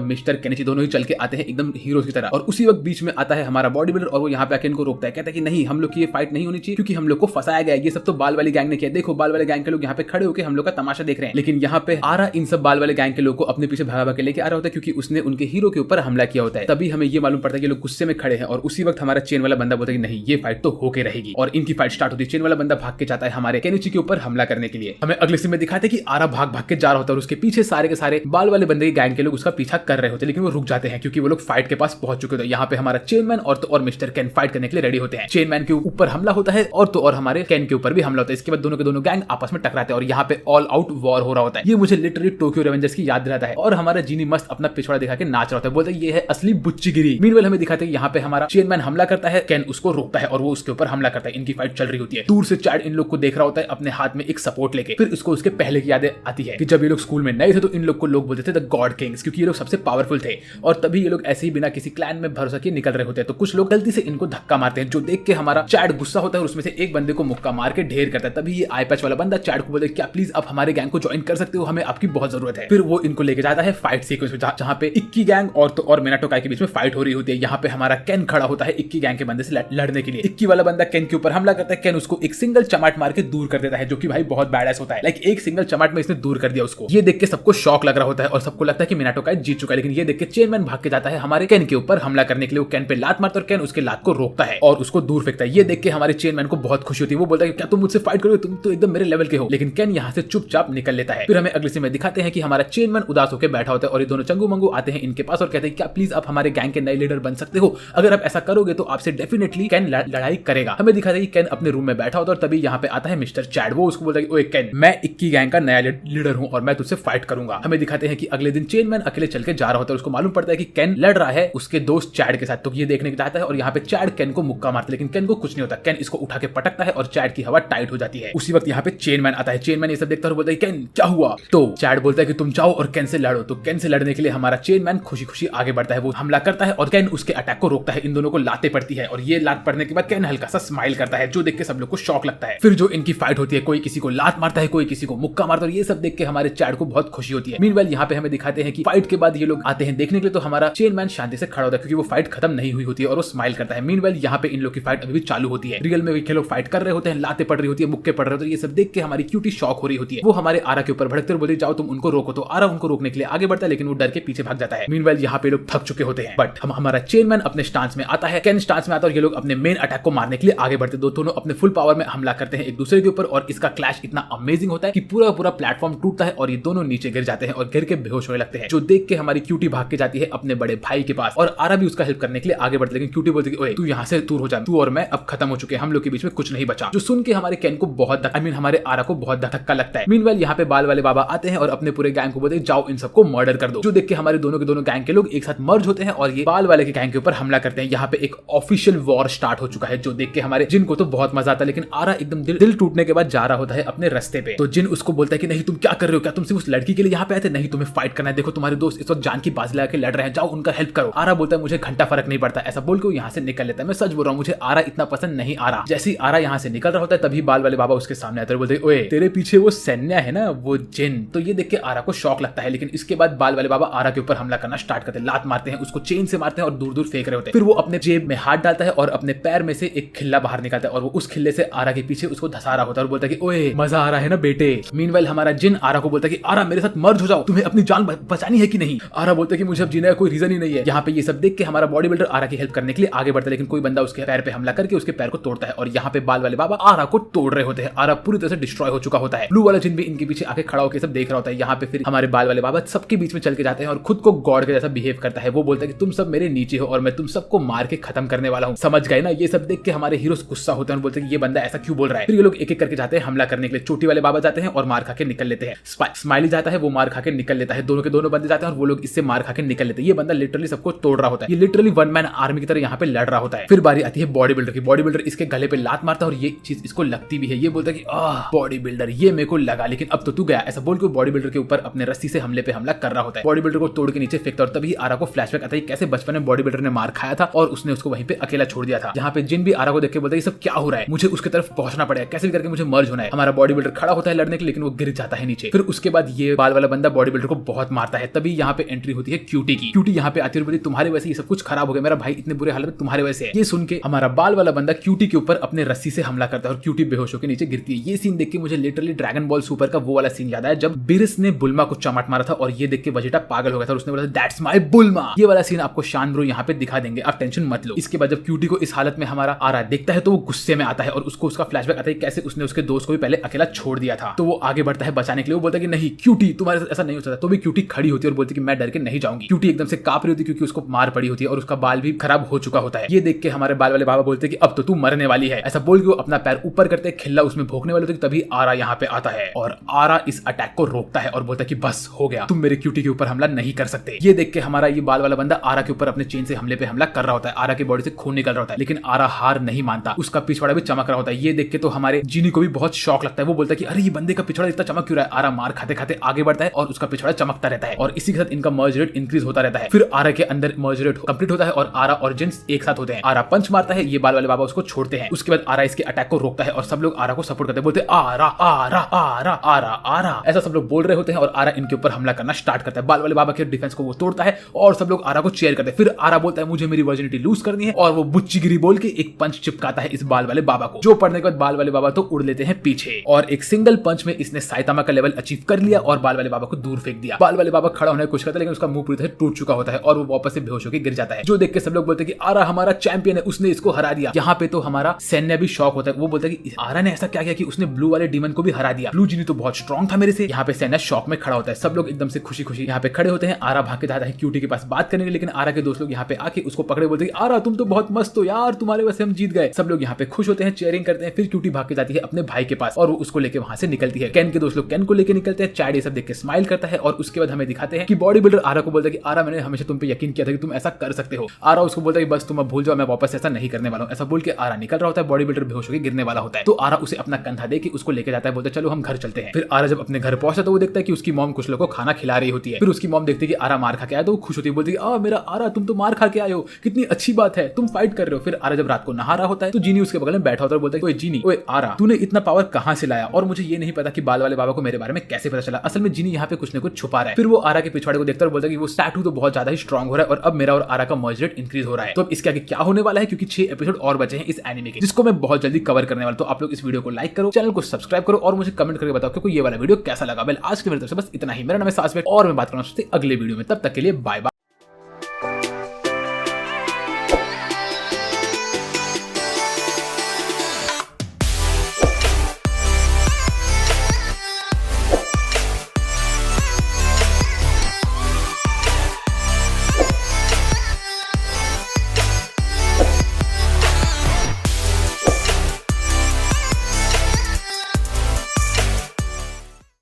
मिस्टर केनिची दोनों ही चल के आते हैं एकदम हीरोज की तरह। और उसी वक्त बीच में आता है हमारा बॉडी बिल्डर और वो यहाँ पे आके इनको रोकता है, कहता है कि नहीं हम लोग की ये फाइट नहीं होनी चाहिए क्योंकि हम लोग को फंसाया गया है। ये सब तो बाल वाली गैंग ने किया। देखो बाल वाले गैंग के लोग यहाँ पे खड़े होकर हम लोग का तमाशा देख रहे हैं। लेकिन यहाँ पे आरा इन सब बाल वाले गैंग के लोग को अपने पीछे भागा भाग के लेके आ रहा होता है क्योंकि उसने उनके हीरो के ऊपर हमला किया होता है। तभी हमें ये मालूम पड़ता है कि लोग गुस्से में खड़े हैं और उसी वक्त हमारा चेन वाला बंदा बोलता है कि नहीं ये फाइट तो होके रहेगी और इनकी फाइट स्टार्ट होती है। चेन वाला बंदा भाग के जाता है हमारे केनिची के ऊपर हमला करने के लिए। हमें अगले सीन में दिखाते हैं कि आरा भाग भाग के जा रहा होता है और उसके पीछे सारे के सारे बाल वाले बंदे के गैंग के लोग उसका पीछा कर रहे होते हैं, लेकिन वो रुक जाते हैं क्योंकि वो लोग फाइट के पास पहुंच चुके थे। यहाँ पे हमारा चेनमैन और तो और मिस्टर कैन फाइट करने के लिए रेडी होते हैं। चेनमैन के ऊपर हमला होता है और तो और हमारे कैन के ऊपर भी हमला होता है। इसके बाद दोनों के दोनों गैंग आपस में टकराते हैं और यहाँ पे ऑल आउट वॉर हो रहा होता है। ये मुझे लिटरली टोक्यो रेवेंजर्स की याद दिलाता है। और हमारा जीनी मस्त अपना पिछवाड़ा दिखा के नाच रहा होता है, बोलता है ये है असली बुच्चीगिरी। मीनवाइल हमें दिखाते हैं यहाँ पे हमारा चेनमैन हमला करता है, कैन उसको रोकता है और वो उसके ऊपर हमला करता है। इनकी फाइट चल रही होती है। दूर से चैड इन लोग को देख रहा होता है अपने हाथ में एक सपोर्ट लेके। फिर उसको उसके पहले की यादें आती है कि जब ये लोग स्कूल में नए थे तो इन लोग को लोग बोलते थे द गॉड किंग्स क्योंकि ये लोग सबसे पावरफुल थे और तभी ये लोग ऐसे ही बिना किसी क्लैन में भरोसा किए निकल रहे होते हैं। तो कुछ लोग गलती से इनको धक्का मारते हैं जो देख के हमारा चैड गुस्सा होता है और उसमें से एक बंदे को मुक्का मार के ढेर करता है। तभी ये आई पैच वाला बंदा चैड को बोलता है क्या प्लीज आप हमारे गैंग को ज्वाइन कर सकते हो, हमें आपकी बहुत जरूरत है। फिर वो इनको लेके जाता है फाइट सीक्वेंस में जहां पे इक्की गैंग और तो और मिनाटो काई के बीच में फाइट हो रही होती है। यहाँ पे हमारा कैन खड़ा होता है इक्की गैंग के बंदे से लड़ने के लिए। इक्की वाला बंदा कैन के ऊपर हमला करता है, कैन उसको एक सिंगल चमाट मार के दूर कर देता है जो कि भाई बहुत बैडएस होता है। लाइक एक सिंगल चमाट में इसने दूर कर दिया उसको। ये देख के सबको शॉक लग रहा होता है और सबको लगता है कि मिनाटो काई जीत चुका है। लेकिन ये देख के चेनमैन भाग के जाता है हमारे कैन के ऊपर हमला करने के लिए। वो कैन पे लात मारता है और कैन उसके लात को रोकता है और उसको दूर फेंकता है। ये देख के हमारे चेनमैन को बहुत खुशी होती है। वो बोलता है क्या तुम मुझसे फाइट करोगे, तुम तो एकदम मेरे लेवल के हो। लेकिन कैन यहाँ से चुपचाप निकल लेता है। फिर हमें अगले सीन में दिखाते हैं कि हमारा चेनमैन उदास होकर बैठा होता है और ये दोनों चंगू मंगू आते हैं इनके पास और कहते हैं क्या प्लीज आप हमारे गैंग के नए लीडर बन सकते हो, अगर आप ऐसा करोगे तो आपसे डेफिनेटली कैन लड़ाई करेगा। हमें दिखाते हैं कि कैन अपने रूम में बैठा होता है और तभी यहाँ पे आता है मिस्टर चैड। वो उसको बोलता है ओए कैन मैं इक्की गैंग का नया लीडर हूँ और मैं तुझसे फाइट करूंगा। हमें दिखाते हैं कि अगले दिन चेनमैन अकेले चल के जा रहा होता है। उसको मालूम पड़ता है कि कैन लड़ लड़ रहा है उसके दोस्त चैड के साथ, तो ये देखने चाहता है और यहाँ पे चैड केन को मुक्का मारता है, लेकिन केन को कुछ नहीं होता। केन इसको उठा के पटकता है और चैड की हवा टाइट हो जाती है। उसी वक्त यहाँ पे चेनमैन आता है। चेनमैन ये सब देखता है और बोलता है केन क्या हुआ? तो चैड बोलता है कि तुम जाओ और केन से लड़ो। तो केन से लड़ने के लिए हमारा चेनमैन खुशी खुशी आगे बढ़ता है। वो हमला करता है और केन उसके अटैक को रोकता है। इन दोनों को लाते पड़ती है और ये लात पड़ने के बाद केन हल्का सा स्माइल करता है, जो देख के सब लोग को शॉक लगता है। फिर जो इनकी फाइट होती है, कोई किसी को लात मारता है, कोई किसी को मुक्का मारता है, और ये सब देख के हमारे चैड को बहुत खुशी होती है। मीनवाइल यहाँ पे हमें दिखाते हैं कि फाइट के बाद ये लोग आते हैं देखने के लिए, तो हमारा चेनमैन शांति से खड़ा होता है क्योंकि वो फाइट खत्म नहीं हुई होती है और वो स्माइल करता है। मीनवाइल यहाँ पे इन लोग की फाइट अभी भी चालू होती है। रियल में ये लोग फाइट कर रहे होते हैं, लाते पड़ रही होती है, मुक्के पड़ रहे होते हैं। ये सब देख के हमारी क्यूटी शॉक हो रही होती है। वो हमारे आरा के ऊपर भड़कते और बोलती जाओ तुम उनको रोको। तो आरा उनको रोकने के लिए आगे बढ़ता है, लेकिन वो डर के पीछे भाग जाता है। मीनवाइल यहाँ पे लोग थक चुके होते हैं, बट हमारा चेनमैन अपने स्टांस में आता है, केन स्टांस में आता है और ये लोग अपने मेन अटैक को मारने के लिए आगे बढ़ते। दोनों अपने फुल पावर में हमला करते हैं एक दूसरे के ऊपर और इसका क्लैश इतना अमेजिंग होता है कि पूरा पूरा प्लेटफॉर्म टूटता है और ये दोनों नीचे गिर जाते हैं और गिर के बेहोश होने लगते हैं, जो देख के हमारी क्यूटी भाग के जाती है अपने बड़े भाई के पास और आरा भी उसका हेल्प करने के लिए आगे बढ़ते। लेकिन क्यूटी बोलती है ओए तू यहाँ से दूर हो जा, तू और मैं अब खत्म हो चुके हैं, हम लोग के बीच में कुछ नहीं बचा। जो सुन के हमारे केन को बहुत हमारे आरा को बहुत धक्का लगता है। मीनवाइल यहाँ पे बाल वाले बाबा आते हैं और अपने पूरे गैंग को बोलते हैं जाओ इन सबको मर्डर कर दो। जो देख के हमारे दोनों के दोनों गैंग के लोग एक साथ मर्ज होते हैं और ये बाल वाले के गैंग के ऊपर हमला करते हैं। यहाँ पे एक ऑफिशियल वॉर स्टार्ट हो चुका है, जो देख के हमारे जिन को तो बहुत मजा आता है। लेकिन आरा एकदम दिल टूटने के बाद जा रहा होता है अपने रास्ते पे, तो जिन उसको बोलता है कि नहीं तुम क्या कर रहे हो, क्या तुम सिर्फ उस लड़की के लिए यहाँ पे आए थे? नहीं, तुम्हें फाइट करना है, देखो तुम्हारे दोस्त इस वक्त जान की बाजी लगा के लड़ रहे हैं, जाओ उनका हेल्प करो। आरा बोलता है मुझे घंटा फर्क नहीं पड़ता। ऐसा बोल के वो यहाँ से निकल लेता है। मैं सच बोल रहा हूँ, मुझे आरा इतना पसंद नहीं आ रहा। जैसे ही आरा यहाँ से निकल रहा होता है तभी बाल वाले बाबा उसके सामने आते हैं, बोलते ओए तेरे पीछे वो सैन्या है ना, वो जिन। तो ये देख के आरा को शॉक लगता है, लेकिन इसके बाद बाल वाले बाबा आरा के ऊपर हमला करना स्टार्ट करते हैं, लात मारते हैं, उसको चेन से मारते हैं और दूर दूर फेंक रहे होते हैं। फिर वो अपने जेब में हाथ डालता है और अपने पैर में से एक खिल्ला बाहर निकालता है और वो उस खिल्ले से आरा के पीछे उसको धसा रहा होता है और बोलता है कि ओए मजा आ रहा है ना बेटे। मीनवाइल हमारा जिन आरा को बोलता है कि आरा मेरे साथ मर्ज हो जाओ, तुम्हें अपनी जान बचानी है कि नहीं? आरा बोलता है कि मुझे अब जीने का कोई रीजन ही नहीं है। यहाँ पे ये सब देख के हमारा बॉडी बिल्डर आरा की हेल्प करने के लिए आगे बढ़ता है, लेकिन कोई बंदा उसके पैर पे हमला करके उसके पैर को तोड़ता है और यहाँ पे बाल वाले बाबा आरा को तोड़ रहे होते हैं। आरा पूरी तरह से डिस्ट्रॉय हो चुका होता है। ब्लू वाला जिन भी इनके पीछे आके खड़ा होकर सब देख रहा होता है। यहाँ पे फिर हमारे बाल वाले बाबा सबके बीच में चल के जाते हैं और खुद को गॉड के जैसा बिहेव करता है। वो बोलता है कि तुम सब मेरे नीचे हो और मैं तुम सबको मार के खत्म करने वाला हूँ, समझ गए ना? ये सब देख के हमारे हीरो गुस्सा होते हैं और बोलते हैं कि ये बंदा ऐसा क्यों बोल रहा है। फिर ये लोग एक एक करके जाते हैं हमला करने के लिए। चोटी वाले बाबा जाते हैं और मार खा के निकल लेते हैं। स्माइली जाता है, वो मार खा के निकल लेता है। दोनों के दोनों बंदे जाते हैं और वो लोग इससे मार खा के निकल लेते हैं। ये बंदा लिटरली सबको तोड़ रहा होता है। ये लिटरली वन मैन आर्मी की तरह यहाँ पे लड़ रहा होता है। फिर बारी आती है बॉडी बिल्डर की। बॉडी बिल्डर इसके गले पे लात मारता है और ये चीज इसको लगती भी है। ये बोलता है कि बॉडी बिल्डर ये मेरे को लगा, लेकिन अब तो तू गया। ऐसा बोल के बॉडी बिल्डर के ऊपर अपने रस्सी से हमले पे हमला कर रहा होता है। बॉडी बिल्डर को तोड़ के नीचे फेंकता है और तभी आरा को फ्लैशबैक आता है कैसे बचपन में बॉडी बिल्डर ने मार खाया था और उसने उसको वहीं पे अकेला छोड़ दिया था। यहाँ पे जिन भी आरा को देख के बोलता है ये सब क्या हो रहा है, मुझे उसके तरफ पहुंचना पड़ेगा, कैसे भी करके मुझे मर्ज होना है। हमारा बॉडी बिल्डर खड़ा होता है लड़ने के लिए, लेकिन वो गिर जाता है नीचे। फिर उसके बाद ये बाल वाला बंदा बॉडी बिल्डर को बहुत मारता है। तभी यहाँ पे एंट्री होती है क्यूटी की। क्यूटी यहाँ पे आती है, तुम्हारे वजह से ये सब कुछ खराब हो गया, मेरा भाई इतने बुरे हालत में तुम्हारे वजह से है। ये सुन के हमारा बाल वाला बंदा क्यूटी के ऊपर अपने रस्सी से हमला करता है और क्यूटी बेहोश होकर नीचे गिरती है। ये सीन देख के मुझे लिटरली ड्रैगन बॉल सुपर का वो वाला सीन याद आया जब बिरस ने बुल्मा को चमाट मारा था और ये देख के वेजिटा पागल हो गया था और उसने बोला दैट्स माय बुल्मा। ये वाला सीन आपको शान ब्रो यहाँ पे दिखा देंगे, आप टेंशन मत लो। इसके बाद जब क्यूटी को इस हालत में हमारा आरा देखता है तो वो गुस्से में आता है और उसको उसका फ्लैशबैक आता है कैसे उसने उसके दोस्त को भी पहले अकेला छोड़ दिया था। तो वो आगे बढ़ता है बचाने के लिए। वो बोलता है कि नहीं क्यूटी तुम्हारे साथ ऐसा नहीं हो सकता। तो भी क्यूटी खड़ी होती है और बोलती है कि मैं डर के नहीं जाऊंगी। क्यूटी एकदम से कांप रही होती है क्योंकि उसको मार पड़ी होती है और उसका बाल भी खराब हो चुका होता है। ये देख के हमारे बाल वाले बाबा बोलते हैं कि अब तो तू मरने वाली है। ऐसा बोल के वो अपना पैर ऊपर करते खिल्ला उसमें भोंकने वाले होते तभी आरा यहाँ पे आता है और आरा इस अटैक को रोकता है और बोलता है कि बस हो गया, तुम मेरे क्यूटी के ऊपर हमला नहीं कर सकते। ये देख के हमारा ये बाल वाला बंदा आरा के ऊपर अपने चेन से हमले पे हमला कर रहा होता है। आरा की बॉडी से खून निकल रहा होता है, लेकिन आरा हार नहीं मानता। उसका पिछवाड़ा भी चमक रहा होता है। ये देख के तो हमारे जीनी को भी बहुत शौक लगता है। वो बोलता है कि अरे ये बंदे का पिछवाड़ा इतना चमक क्यों रहा है। आरा मार खाते खाते आगे बढ़ता है और उसका पिछवाड़ा चमकता रहता है और इसी के साथ इनका मर्ज रेट इंक्रीज होता रहता है। फिर आरा के अंदर मर्ज रेट कंप्लीट होता है और आरा और जिन्स एक साथ होते हैं। आरा पंच मारता है, ये बाल वाले बाबा उसको छोड़ते हैं। उसके बाद आरा इसके अटैक को रोकता है और सब लोग आरा को सपोर्ट करते हैं, बोलते आरा आरा आरा आरा आरा, ऐसा सब लोग बोल रहे होते हैं और आरा इनके ऊपर हमला करना स्टार्ट करता है। बाल वाले बाबा के डिफेंस को वो तोड़ता है और सब लोग आरा को चेयर करते हैं। फिर आरा बोलता है मुझे मेरी वर्जिनिटी लूज करनी है और वो बुच्चीगिरी बोल के एक पंच चिपकाता है इस बाल वाले बाबा को, जो पढ़ने के बाद बाल वाले बाबा तो उड़ लेते हैं पीछे और एक सिंगल पंच में इसने साइतामा का लेवल अचीव कर लिया और बाल वाले बाबा को दूर फेंक दिया। बाल वाले बाबा खड़ा होने की कोशिश करता है लेकिन उसका मुंह पूरी तरह टूट चुका होता है और वो वापस से बेहोश होकर गिर जाता है, जो देख के सब लोग बोलते हैं कि आरा हमारा चैंपियन है, उसने इसको हरा दिया। यहाँ पे तो हमारा सैन्य भी शॉक होता है। वो बोलता है कि आरा ने ऐसा क्या किया कि उसने ब्लू वाले डीमन को भी हरा दिया, ब्लू जीनी तो बहुत स्ट्रॉन्ग था मेरे से। यहाँ पे सैन्य शॉक में खड़ा होता है। सब लोग एकदम से खुशी खुशी यहाँ पे खड़े होते हैं। आरा भाग के जाता है क्यूटी के पास बात करने के लिए, लेकिन आरा के दोस्त लोग यहाँ पे आके उसको पकड़े बोलते हैं आरा तुम तो बहुत मस्त हो यार, तुम्हारे वजह से हम जीत गए। सब लोग यहाँ पे खुश होते हैं, चेयरिंग करते हैं। फिर क्यूटी भाग के जाती है अपने भाई के पास और वो उसको लेके वहां से निकलती है। केन के दोस्त लोग केन को लेके निकलते हैं। चैड ये सब देख के स्माइल करता है और उसके बाद हमें दिखाते हैं कि बॉडी बिल्डर आरा को बोलता है कि आरा मैंने हमेशा तुम पे पे यकीन किया था कि तुम ऐसा कर सकते हो। आरा उसको बोलता है कि बस तुम अब भूल जाओ, मैं वापस ऐसा नहीं करने वाला हूं। ऐसा बोल के आरा निकल रहा होता है, बॉडी बिल्डर बेहोश होकर गिरने वाला होता है। तो आरा उसे अपना कंधा दे के उसको लेके जाता है, बोलता है चलो हम घर चलते हैं। फिर आरा जब अपने घर पहुंचता है तो वो देखता है कि उसकी मॉम कुछ लोगों को खाना खिला रही होती है। फिर उसकी मॉम देखती है कि आरा मार खा के आया तो वो खुश होती है, बोलती है मेरा आरा तुम तो मार खा के आए हो, कितनी अच्छी बात है, तुम फाइट कर रहे हो। फिर आरा जब रात को नहा रहा होता है तो जीनी उसके बगल में बैठा होता है, बोलता है ओए जीनी, ओए आरा, तूने इतना पावर कहां से लाया और मुझे ये नहीं पता कि बाल वाले बाबा को मेरे बारे में कैसे पता चला। असल में जीनी यहाँ पे कुछ न कुछ छुपा रहा है। फिर वो आरा के पिछवाड़े को देखता है और बोलता है कि वो स्टैटू तो बहुत ज्यादा ही स्ट्रांग हो रहा है और अब मेरा और आरा का मर्ज रेट इंक्रीज हो रहा है। तो अब इसके आगे क्या होने वाला है, क्योंकि 6 एपिसोड और बचे हैं इस एनिमे के, जिसको मैं बहुत जल्दी कवर करने वाला। तो आप लोग इस वीडियो को लाइक करो, चैनल को सब्सक्राइब करो और मुझे कमेंट करके बताओ कि ये वाला वीडियो कैसा लगा। आज की मेरी तरफ से बस इतना ही। मेरा नाम है सासवेट और मैं बात करना चाहता हूं अगले वीडियो में। तब तक के लिए बाय बाय।